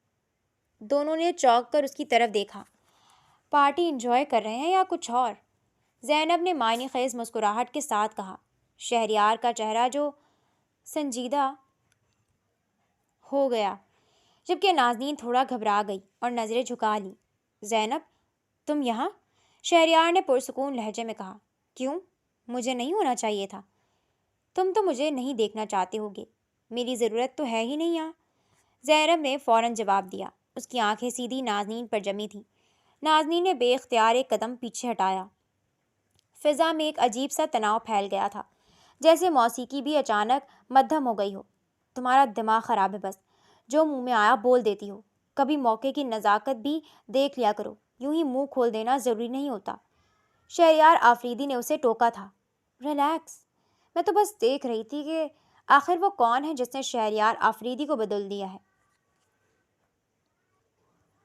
دونوں نے چونک کر اس کی طرف دیکھا۔ پارٹی انجوائے کر رہے ہیں یا کچھ اور؟ زینب نے معنی خیز مسکراہٹ کے ساتھ کہا۔ شہریار کا چہرہ جو سنجیدہ ہو گیا، جبکہ نازنین تھوڑا گھبرا گئی اور نظریں جھکا لی۔ زینب، تم یہاں؟ شہریار نے پرسکون لہجے میں کہا۔ کیوں؟ مجھے نہیں ہونا چاہیے تھا؟ تم تو مجھے نہیں دیکھنا چاہتے ہوگے، میری ضرورت تو ہے ہی نہیں یہاں۔ زینب نے فوراً جواب دیا۔ اس کی آنکھیں سیدھی نازنین پر جمی تھیں۔ نازنین نے بے اختیار ایک قدم پیچھے ہٹایا۔ فضا میں ایک عجیب سا تناؤ پھیل گیا تھا، جیسے موسیقی بھی اچانک مدھم ہو گئی ہو۔ تمہارا دماغ خراب ہے بس، جو منہ میں آیا بول دیتی ہو۔ کبھی موقع کی نزاکت بھی دیکھ لیا کرو، یوں ہی منہ کھول دینا ضروری نہیں ہوتا۔ شہریار آفریدی نے اسے ٹوکا تھا۔ ریلیکس، میں تو بس دیکھ رہی تھی کہ آخر وہ کون ہے جس نے شہریار آفریدی کو بدل دیا ہے۔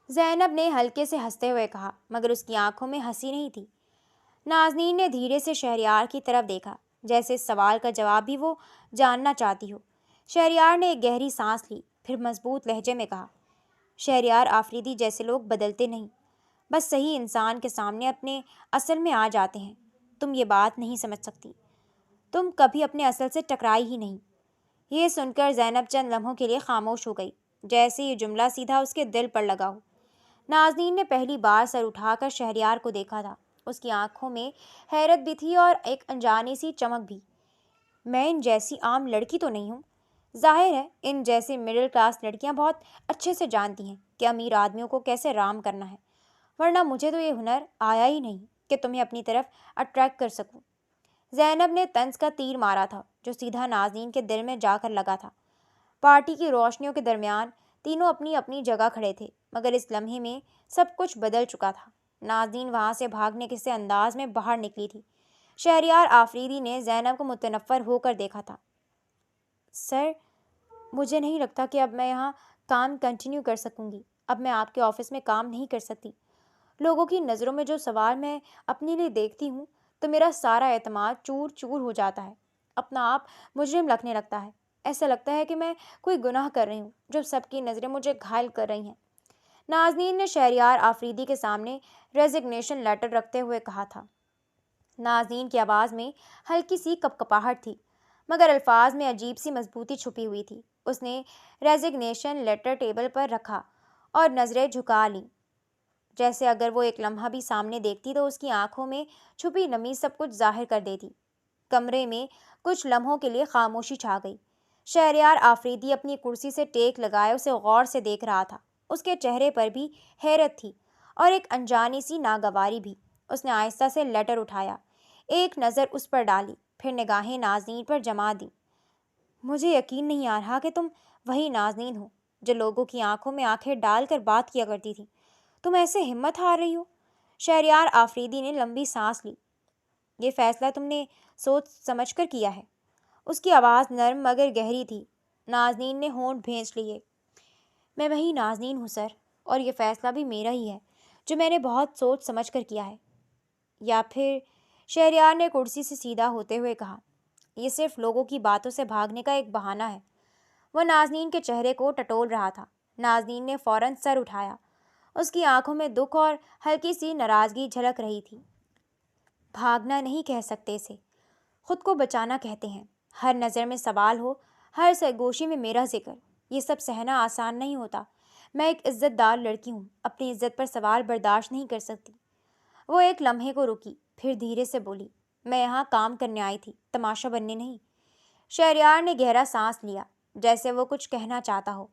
زینب نے ہلکے سے ہنستے ہوئے کہا، مگر اس کی آنکھوں میں ہنسی نہیں تھی۔ نازنین نے دھیرے سے شہریار کی طرف دیکھا، جیسے اس سوال کا جواب بھی وہ جاننا چاہتی ہو۔ شہریار نے ایک گہری سانس لی، پھر مضبوط لہجے میں کہا، شہریار آفریدی جیسے لوگ بدلتے نہیں، بس صحیح انسان کے سامنے اپنے اصل میں آ جاتے ہیں۔ تم یہ بات نہیں سمجھ سکتی، تم کبھی اپنے اصل سے ٹکرائی ہی نہیں۔ یہ سن کر زینب چند لمحوں کے لیے خاموش ہو گئی، جیسے یہ جملہ سیدھا اس کے دل پر لگا ہو۔ نازنین نے پہلی بار سر اٹھا کر شہریار کو دیکھا تھا۔ اس کی آنکھوں میں حیرت بھی تھی اور ایک انجانی سی چمک بھی۔ میں ان جیسی عام لڑکی تو نہیں ہوں؟ ظاہر ہے ان جیسی مڈل کلاس لڑکیاں بہت اچھے سے جانتی ہیں کہ امیر آدمیوں کو کیسے رام کرنا ہے، ورنہ مجھے تو یہ ہنر آیا ہی نہیں کہ تمہیں اپنی طرف اٹریکٹ کر سکوں۔ زینب نے طنز کا تیر مارا تھا جو سیدھا نازنین کے دل میں جا کر لگا تھا۔ پارٹی کی روشنیوں کے درمیان تینوں اپنی اپنی جگہ کھڑے تھے، مگر اس لمحے میں سب کچھ بدل چکا تھا۔ نازنین وہاں سے بھاگنے کے سے انداز میں باہر نکلی تھی۔ شہریار آفریدی نے زینب کو متنفر ہو کر دیکھا تھا۔ سر، مجھے نہیں لگتا کہ اب میں یہاں کام کنٹینیو کر سکوں گی۔ اب میں آپ کے آفس میں کام نہیں کر سکتی۔ لوگوں کی نظروں میں جو سوال میں اپنے لیے دیکھتی ہوں تو میرا سارا اعتماد چور چور ہو جاتا ہے، اپنا آپ مجرم لگنے لگتا ہے۔ ایسا لگتا ہے کہ میں کوئی گناہ کر رہی ہوں جب سب کی نظریں مجھے گھائل کر رہی ہیں۔ نازنین نے شہریار آفریدی کے سامنے ریزگنیشن لیٹر رکھتے ہوئے کہا تھا۔ نازنین کی آواز میں ہلکی سی کپکپاہٹ تھی، مگر الفاظ میں عجیب سی مضبوطی چھپی ہوئی تھی۔ اس نے ریزگنیشن لیٹر ٹیبل پر رکھا اور نظریں جھکا لیں، جیسے اگر وہ ایک لمحہ بھی سامنے دیکھتی تو اس کی آنکھوں میں چھپی نمی سب کچھ ظاہر کر دیتی۔ کمرے میں کچھ لمحوں کے لیے خاموشی چھا گئی۔ شہریار آفریدی اپنی کرسی سے ٹیک لگائے اسے غور سے دیکھ رہا تھا۔ اس کے چہرے پر بھی حیرت تھی اور ایک انجانی سی ناگواری بھی۔ اس نے آہستہ سے لیٹر اٹھایا، ایک نظر اس پر ڈالی، پھر نگاہیں نازنین پر جما دیں۔ مجھے یقین نہیں آ رہا کہ تم وہی نازنین ہو جو لوگوں کی آنکھوں میں آنکھیں ڈال کر بات کیا کرتی تھی۔ تم ایسے ہمت ہار رہی ہو؟ شہریار آفریدی نے لمبی سانس لی۔ یہ فیصلہ تم نے سوچ سمجھ کر کیا ہے؟ اس کی آواز نرم مگر گہری تھی۔ نازنین نے ہونٹ بھینچ لیے۔ میں وہی نازنین ہوں سر، اور یہ فیصلہ بھی میرا ہی ہے جو میں نے بہت سوچ سمجھ کر کیا ہے۔ یا پھر، شہریار نے کرسی سے سیدھا ہوتے ہوئے کہا، یہ صرف لوگوں کی باتوں سے بھاگنے کا ایک بہانہ ہے۔ وہ نازنین کے چہرے کو ٹٹول رہا تھا۔ نازنین نے فوراً سر اٹھایا۔ اس کی آنکھوں میں دکھ اور ہلکی سی ناراضگی جھلک رہی تھی۔ بھاگنا نہیں کہہ سکتے اسے، خود کو بچانا کہتے ہیں۔ ہر نظر میں سوال ہو، ہر سرگوشی میں میرا ذکر، یہ سب سہنا آسان نہیں ہوتا۔ میں ایک عزت دار لڑکی ہوں، اپنی عزت پر سوال برداشت نہیں کر سکتی۔ وہ ایک لمحے کو رکی، پھر دھیرے سے بولی، میں یہاں کام کرنے آئی تھی، تماشا بننے نہیں۔ شہریار نے گہرا سانس لیا، جیسے وہ کچھ کہنا چاہتا ہو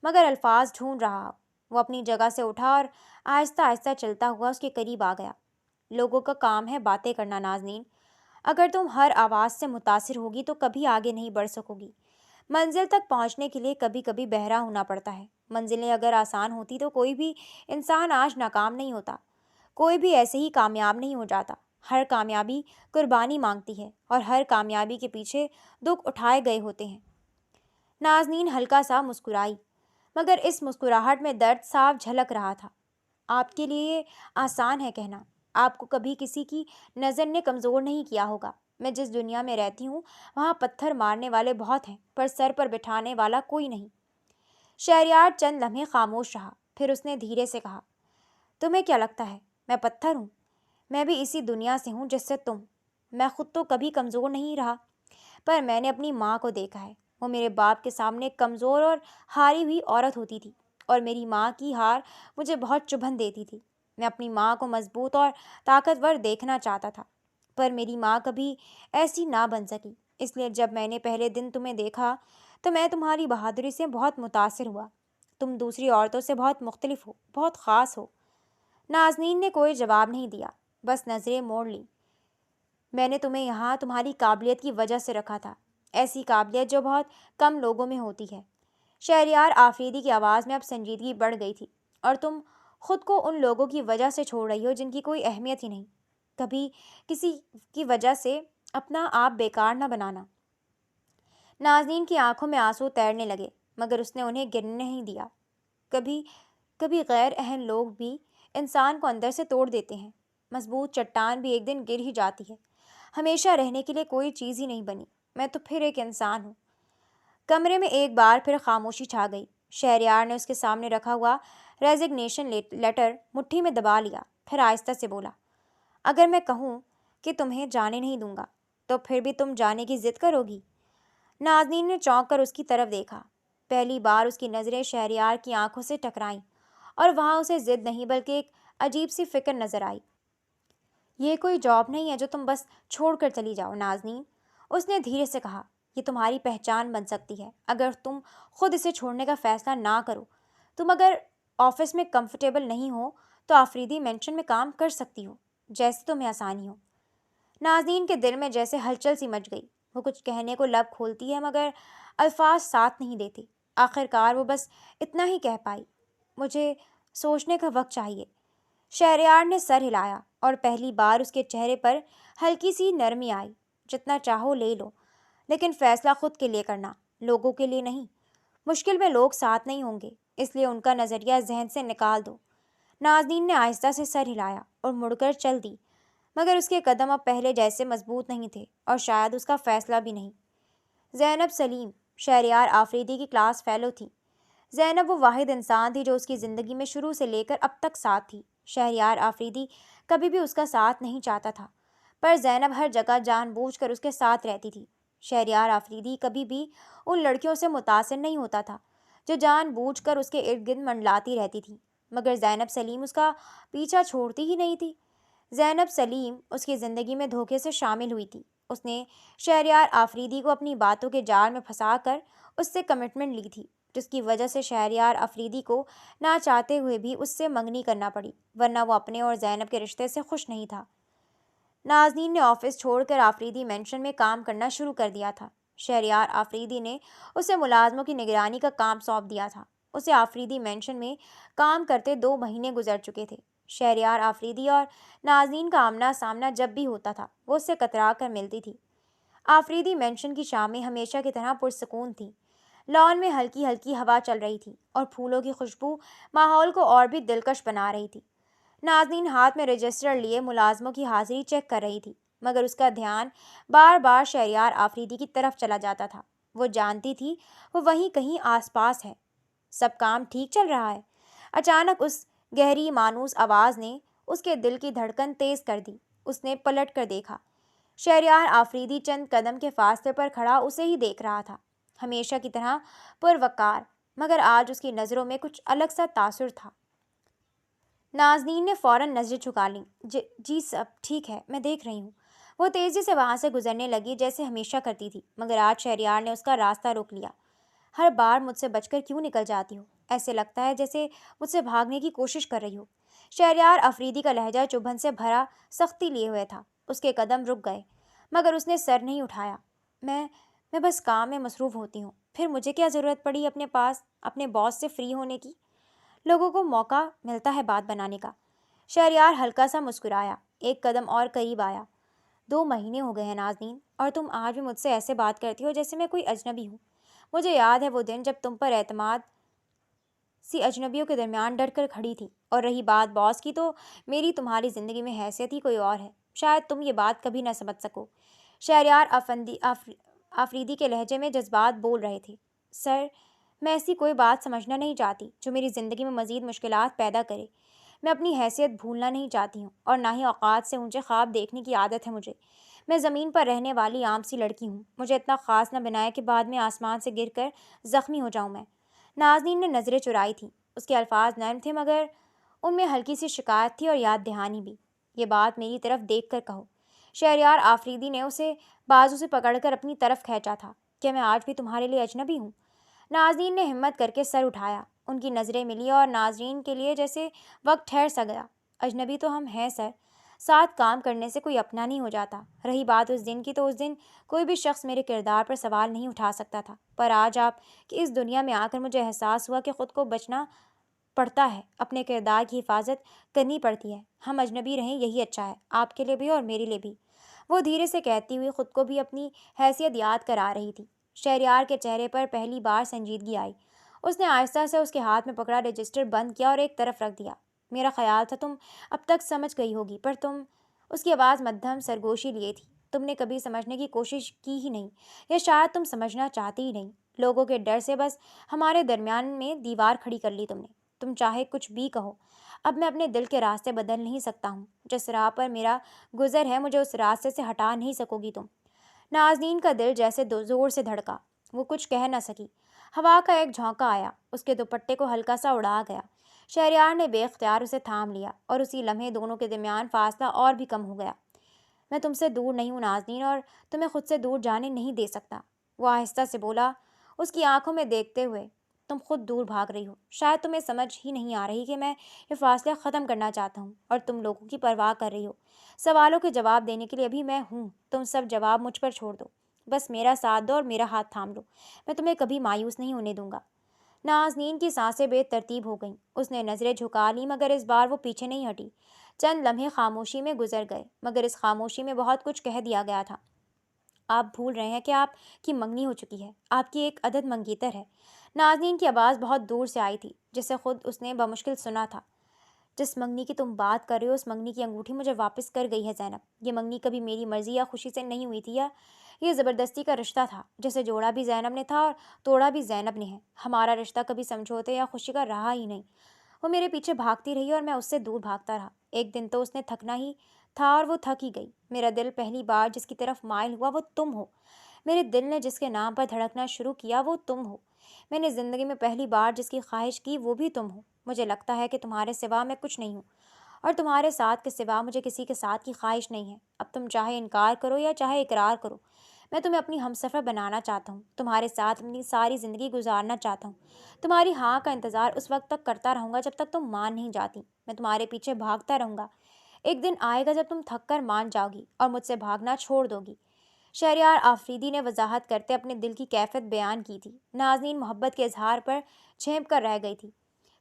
مگر الفاظ ڈھونڈ رہا ہو۔ وہ اپنی جگہ سے اٹھا اور آہستہ آہستہ چلتا ہوا اس کے قریب آ گیا۔ لوگوں کا کام ہے باتیں کرنا نازنین۔ اگر تم ہر آواز سے متاثر ہوگی تو کبھی آگے نہیں بڑھ سکو گی۔ منزل تک پہنچنے کے لیے کبھی کبھی بہرا ہونا پڑتا ہے۔ منزلیں اگر آسان ہوتی تو کوئی بھی انسان آج ناکام نہیں ہوتا، کوئی بھی ایسے ہی کامیاب نہیں ہو جاتا۔ ہر کامیابی قربانی مانگتی ہے اور ہر کامیابی کے پیچھے دکھ اٹھائے گئے ہوتے ہیں۔ نازنین ہلکا سا مسکرائی، مگر اس مسکراہٹ میں درد صاف جھلک رہا تھا۔ آپ کے لیے یہ آسان ہے کہنا، آپ کو کبھی کسی کی نظر نے کمزور نہیں کیا ہوگا۔ میں جس دنیا میں رہتی ہوں وہاں پتھر مارنے والے بہت ہیں پر سر پر بٹھانے والا کوئی نہیں۔ شہریار چند لمحے خاموش رہا، پھر اس نے دھیرے سے کہا، تمہیں کیا لگتا ہے میں پتھر ہوں؟ میں بھی اسی دنیا سے ہوں جس سے تم۔ میں خود تو کبھی کمزور نہیں رہا، پر میں نے اپنی ماں کو دیکھا ہے۔ وہ میرے باپ کے سامنے کمزور اور ہاری ہوئی عورت ہوتی تھی، اور میری ماں کی ہار مجھے بہت چبھن دیتی تھی۔ میں اپنی ماں کو مضبوط اور طاقتور دیکھنا چاہتا تھا، پر میری ماں کبھی ایسی نہ بن سکی۔ اس لیے جب میں نے پہلے دن تمہیں دیکھا تو میں تمہاری بہادری سے بہت متاثر ہوا۔ تم دوسری عورتوں سے بہت مختلف ہو، بہت خاص ہو۔ نازنین نے کوئی جواب نہیں دیا، بس نظریں موڑ لیں۔ میں نے تمہیں یہاں تمہاری قابلیت کی وجہ سے رکھا تھا، ایسی قابلیت جو بہت کم لوگوں میں ہوتی ہے۔ شہریار آفریدی کی آواز میں اب سنجیدگی بڑھ گئی تھی، اور تم خود کو ان لوگوں کی وجہ سے چھوڑ رہی ہو جن کی کوئی اہمیت ہی نہیں۔ کبھی کسی کی وجہ سے اپنا آپ بیکار نہ بنانا۔ نازنین کی آنکھوں میں آنسو تیرنے لگے، مگر اس نے انہیں گرنے نہیں دیا۔ کبھی کبھی غیر اہم لوگ بھی انسان کو اندر سے توڑ دیتے ہیں۔ مضبوط چٹان بھی ایک دن گر ہی جاتی ہے۔ ہمیشہ رہنے کے لیے کوئی چیز ہی نہیں بنی۔ میں تو پھر ایک انسان ہوں۔ کمرے میں ایک بار پھر خاموشی چھا گئی۔ شہریار نے اس کے سامنے رکھا ہوا ریزگنیشن لیٹر مٹھی میں دبا لیا، پھر آہستہ سے بولا، اگر میں کہوں کہ تمہیں جانے نہیں دوں گا تو پھر بھی تم جانے کی ضد کرو گی؟ نازنین نے چونک کر اس کی طرف دیکھا۔ پہلی بار اس کی نظریں شہریار کی آنکھوں سے ٹکرائیں، اور وہاں اسے ضد نہیں بلکہ ایک عجیب سی فکر نظر آئی۔ یہ کوئی جاب نہیں ہے جو تم بس چھوڑ کر چلی جاؤ نازنین، اس نے دھیرے سے کہا، یہ تمہاری پہچان بن سکتی ہے اگر تم خود اسے چھوڑنے کا فیصلہ نہ کرو۔ تم اگر آفس میں کمفرٹیبل نہیں ہو تو آفریدی مینشن میں کام کر سکتی ہو، جیسے تمہیں آسانی ہو۔ نازنین کے دل میں جیسے ہلچل سی مچ گئی۔ وہ کچھ کہنے کو لب کھولتی ہے مگر الفاظ ساتھ نہیں دیتے۔ آخر کار وہ بس اتنا ہی کہہ پائی، مجھے سوچنے کا وقت چاہیے۔ شہریار نے سر ہلایا، اور پہلی بار اس کے چہرے پر ہلکی سی نرمی آئی۔ جتنا چاہو لے لو، لیکن فیصلہ خود کے لیے کرنا، لوگوں کے لیے نہیں۔ مشکل میں لوگ ساتھ نہیں ہوں گے، اس لیے ان کا نظریہ ذہن سے نکال دو۔ نازنین نے آہستہ سے سر ہلایا اور مڑ کر چل دی، مگر اس کے قدم اب پہلے جیسے مضبوط نہیں تھے، اور شاید اس کا فیصلہ بھی نہیں۔ زینب سلیم شہریار آفریدی کی کلاس فیلو تھی۔ زینب وہ واحد انسان تھی جو اس کی زندگی میں شروع سے لے کر اب تک ساتھ تھی۔ شہریار آفریدی کبھی بھی اس کا ساتھ نہیں چاہتا تھا، پر زینب ہر جگہ جان بوجھ کر اس کے ساتھ رہتی تھی۔ شہریار آفریدی کبھی بھی ان لڑکیوں سے متاثر نہیں ہوتا تھا جو جان بوجھ کر اس کے ارد گرد منڈلاتی رہتی تھی، مگر زینب سلیم اس کا پیچھا چھوڑتی ہی نہیں تھی۔ زینب سلیم اس کی زندگی میں دھوکے سے شامل ہوئی تھی۔ اس نے شہریار آفریدی کو اپنی باتوں کے جال میں پھنسا کر اس سے کمٹمنٹ لی تھی، جس کی وجہ سے شہریار آفریدی کو نہ چاہتے ہوئے بھی اس سے منگنی کرنا پڑی، ورنہ وہ اپنے اور زینب کے رشتے سے خوش نہیں تھا۔ نازنین نے آفس چھوڑ کر آفریدی مینشن میں کام کرنا شروع کر دیا تھا۔ شہریار آفریدی نے اسے ملازموں کی نگرانی کا کام سونپ دیا تھا۔ اسے آفریدی مینشن میں کام کرتے 2 مہینے گزر چکے تھے۔ شہریار آفریدی اور نازنین کا آمنا سامنا جب بھی ہوتا تھا وہ اس سے کترا کر ملتی تھی۔ آفریدی مینشن کی شامیں ہمیشہ کی طرح پرسکون تھیں۔ لان میں ہلکی ہلکی ہوا چل رہی تھی اور پھولوں کی خوشبو ماحول کو اور بھی دلکش بنا رہی تھی۔ نازنین ہاتھ میں رجسٹر لیے ملازموں کی حاضری چیک کر رہی تھی، مگر اس کا دھیان بار بار شہریار آفریدی کی طرف چلا جاتا تھا۔ وہ جانتی تھی وہ وہیں کہیں آس پاس ہے۔ سب کام ٹھیک چل رہا ہے؟ اچانک اس گہری مانوس آواز نے اس کے دل کی دھڑکن تیز کر دی۔ اس نے پلٹ کر دیکھا۔ شہریار آفریدی چند قدم کے فاصلے پر کھڑا اسے ہی دیکھ رہا تھا، ہمیشہ کی طرح پروقار، مگر آج اس کی نظروں میں کچھ الگ سا تاثر تھا۔ نازنین نے فوراً نظریں جھکا لیں۔ جی سب ٹھیک ہے، میں دیکھ رہی ہوں۔ وہ تیزی سے وہاں سے گزرنے لگی جیسے ہمیشہ کرتی تھی، مگر آج شہریار نے اس کا راستہ روک لیا۔ ہر بار مجھ سے بچ کر کیوں نکل جاتی ہو؟ ایسے لگتا ہے جیسے مجھ سے بھاگنے کی کوشش کر رہی ہو۔ شہریار آفریدی کا لہجہ چبھن سے بھرا سختی لیے ہوئے تھا۔ اس کے قدم رک گئے، مگر اس نے سر نہیں اٹھایا۔ میں بس کام میں مصروف ہوتی ہوں، پھر مجھے کیا ضرورت پڑی اپنے پاس اپنے باس سے فری ہونے کی؟ لوگوں کو موقع ملتا ہے بات بنانے کا۔ شہریار ہلکا سا مسکرایا، ایک قدم اور قریب آیا۔ 2 مہینے ہو گئے ہیں نازنین، اور تم آج بھی مجھ سے ایسے بات کرتی ہو جیسے میں کوئی اجنبی ہوں۔ مجھے یاد ہے وہ دن جب تم پر اعتماد سی اجنبیوں کے درمیان ڈٹ کر کھڑی تھی، اور رہی بات باس کی تو میری تمہاری زندگی میں حیثیت ہی کوئی اور ہے۔ شاید تم یہ بات کبھی نہ سمجھ سکو۔ شہریار آفریدی کے لہجے میں جذبات بول رہے تھے۔ سر، میں ایسی کوئی بات سمجھنا نہیں چاہتی جو میری زندگی میں مزید مشکلات پیدا کرے۔ میں اپنی حیثیت بھولنا نہیں چاہتی ہوں، اور نہ ہی اوقات سے اونچے خواب دیکھنے کی عادت ہے مجھے۔ میں زمین پر رہنے والی عام سی لڑکی ہوں۔ مجھے اتنا خاص نہ بنائے کہ بعد میں آسمان سے گر کر زخمی ہو جاؤں میں۔ نازنین نے نظریں چرائی تھیں۔ اس کے الفاظ نرم تھے، مگر ان میں ہلکی سی شکایت تھی اور یاد دہانی بھی۔ یہ بات میری طرف دیکھ کر کہو۔ شہریار آفریدی نے اسے بازو سے پکڑ کر اپنی طرف کھینچا تھا۔ کیا میں آج بھی تمہارے لیے اجنبی ہوں؟ نازنین نے ہمت کر کے سر اٹھایا۔ ان کی نظریں ملی اور نازنین کے لیے جیسے وقت ٹھہر سا گیا۔ اجنبی تو ہم ہیں سر، ساتھ کام کرنے سے کوئی اپنا نہیں ہو جاتا۔ رہی بات اس دن کی، تو اس دن کوئی بھی شخص میرے کردار پر سوال نہیں اٹھا سکتا تھا، پر آج آپ کی اس دنیا میں آ کر مجھے احساس ہوا کہ خود کو بچنا پڑتا ہے، اپنے کردار کی حفاظت کرنی پڑتی ہے۔ ہم اجنبی رہیں یہی اچھا ہے، آپ کے لیے بھی اور میرے لیے بھی۔ وہ دھیرے سے کہتی ہوئی خود کو بھی اپنی حیثیت یاد کرا رہی تھی۔ شہریار کے چہرے پر پہلی بار سنجیدگی آئی۔ اس نے آہستہ سے اس کے ہاتھ میں پکڑا رجسٹر بند کیا اور ایک طرف رکھ دیا۔ میرا خیال تھا تم اب تک سمجھ گئی ہوگی، پر تم، اس کی آواز مدھم سرگوشی لیے تھی، تم نے کبھی سمجھنے کی کوشش کی ہی نہیں، یا شاید تم سمجھنا چاہتی ہی نہیں۔ لوگوں کے ڈر سے بس ہمارے درمیان میں دیوار کھڑی کر لی تم نے۔ تم چاہے کچھ بھی کہو، اب میں اپنے دل کے راستے بدل نہیں سکتا ہوں۔ جس راہ پر میرا گزر ہے مجھے اس راستے سے ہٹا نہیں سکو گی تم۔ نازنین کا دل جیسے زور سے دھڑکا۔ وہ کچھ کہہ نہ سکی۔ ہوا کا ایک جھونکا آیا، اس کے دوپٹے کو ہلکا سا اڑا گیا۔ شہریار نے بے اختیار اسے تھام لیا، اور اسی لمحے دونوں کے درمیان فاصلہ اور بھی کم ہو گیا۔ میں تم سے دور نہیں ہوں نازنین، اور تمہیں خود سے دور جانے نہیں دے سکتا، وہ آہستہ سے بولا، اس کی آنکھوں میں دیکھتے ہوئے۔ تم خود دور بھاگ رہی ہو۔ شاید تمہیں سمجھ ہی نہیں آ رہی کہ میں یہ فاصلہ ختم کرنا چاہتا ہوں، اور تم لوگوں کی پرواہ کر رہی ہو۔ سوالوں کے جواب دینے کے لیے ابھی میں ہوں۔ تم سب جواب مجھ پر چھوڑ دو، بس میرا ساتھ دو اور میرا ہاتھ تھام لو۔ میں تمہیں کبھی مایوس نہیں ہونے دوں گا۔ نازنین کی سانسیں بے ترتیب ہو گئیں۔ اس نے نظریں جھکا لیں، مگر اس بار وہ پیچھے نہیں ہٹی۔ چند لمحے خاموشی میں گزر گئے، مگر اس خاموشی میں بہت کچھ کہہ دیا گیا تھا۔ آپ بھول رہے ہیں کہ آپ کی منگنی ہو چکی ہے، آپ کی ایک عدد منگیتر ہے۔ نازنین کی آواز بہت دور سے آئی تھی، جسے خود اس نے بمشکل سنا تھا۔ جس منگنی کی تم بات کر رہے ہو، اس منگنی کی انگوٹھی مجھے واپس کر گئی ہے زینب۔ یہ منگنی کبھی میری مرضی یا خوشی سے نہیں ہوئی تھی، یا یہ زبردستی کا رشتہ تھا، جسے جوڑا بھی زینب نے تھا اور توڑا بھی زینب نے ہے۔ ہمارا رشتہ کبھی سمجھوتے یا خوشی کا رہا ہی نہیں۔ وہ میرے پیچھے بھاگتی رہی اور میں اس سے دور بھاگتا رہا۔ ایک دن تو اس نے تھکنا ہی تھا اور وہ تھک ہی گئی۔ میرا دل پہلی بار جس کی طرف مائل ہوا وہ تم ہو۔ میرے دل نے جس کے نام پر دھڑکنا شروع کیا وہ تم ہو۔ میں نے زندگی میں پہلی بار جس کی خواہش کی وہ بھی تم ہو۔ مجھے لگتا ہے کہ تمہارے سوا میں کچھ نہیں ہوں، اور تمہارے ساتھ کے سوا مجھے کسی کے ساتھ کی خواہش نہیں ہے۔ اب تم چاہے انکار کرو یا چاہے اقرار کرو، میں تمہیں اپنی ہمسفر بنانا چاہتا ہوں، تمہارے ساتھ اپنی ساری زندگی گزارنا چاہتا ہوں۔ تمہاری ہاں کا انتظار اس وقت تک کرتا رہوں گا جب تک تم مان نہیں جاتی۔ میں تمہارے پیچھے بھاگتا رہوں گا۔ ایک دن آئے گا جب تم تھک کر مان جاؤ گی اور مجھ سے بھاگنا چھوڑ دو گی۔ شہریار آفریدی نے وضاحت کرتے اپنے دل کی کیفیت بیان کی تھی۔ نازنین محبت کے اظہار پر جھینپ کر رہ گئی تھی۔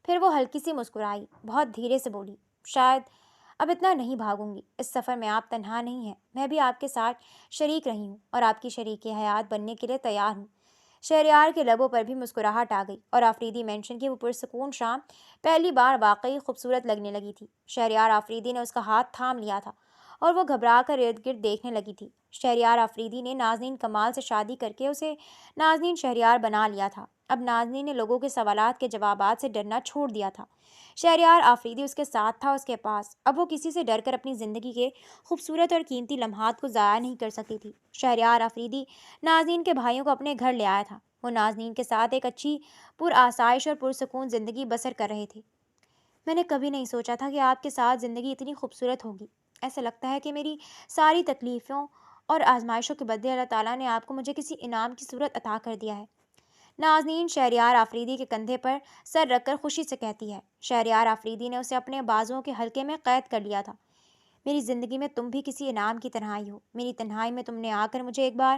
پھر وہ ہلکی سی مسکرائی، بہت دھیرے سے بولی، شاید اب اتنا نہیں بھاگوں گی۔ اس سفر میں آپ تنہا نہیں ہیں، میں بھی آپ کے ساتھ شریک رہی ہوں اور آپ کی شریک حیات بننے کے لیے تیار ہوں۔ شہریار کے لبوں پر بھی مسکراہٹ آ گئی اور آفریدی مینشن کی وہ پرسکون شام پہلی بار واقعی خوبصورت لگنے لگی تھی۔ شہریار آفریدی نے اس کا ہاتھ تھام لیا تھا اور وہ گھبرا کر ارد گرد دیکھنے لگی تھی۔ شہریار آفریدی نے نازنین کمال سے شادی کر کے اسے نازنین شہریار بنا لیا تھا۔ اب نازنین نے لوگوں کے سوالات کے جوابات سے ڈرنا چھوڑ دیا تھا۔ شہریار آفریدی اس کے ساتھ تھا، اس کے پاس۔ اب وہ کسی سے ڈر کر اپنی زندگی کے خوبصورت اور قیمتی لمحات کو ضائع نہیں کر سکتی تھی۔ شہریار آفریدی نازنین کے بھائیوں کو اپنے گھر لے آیا تھا۔ وہ نازنین کے ساتھ ایک اچھی پرآسائش اور پرسکون زندگی بسر کر رہے تھے۔ میں نے کبھی نہیں سوچا تھا کہ آپ کے ساتھ زندگی اتنی خوبصورت ہوگی۔ ایسا لگتا ہے کہ میری ساری تکلیفوں اور آزمائشوں کے بدلے اللہ تعالیٰ نے آپ کو مجھے کسی انعام کی صورت عطا کر دیا ہے۔ نازنین شہریار آفریدی کے کندھے پر سر رکھ کر خوشی سے کہتی ہے۔ شہریار آفریدی نے اسے اپنے بازوؤں کے حلقے میں قید کر لیا تھا۔ میری زندگی میں تم بھی کسی انعام کی تنہائی ہو۔ میری تنہائی میں تم نے آ کر مجھے ایک بار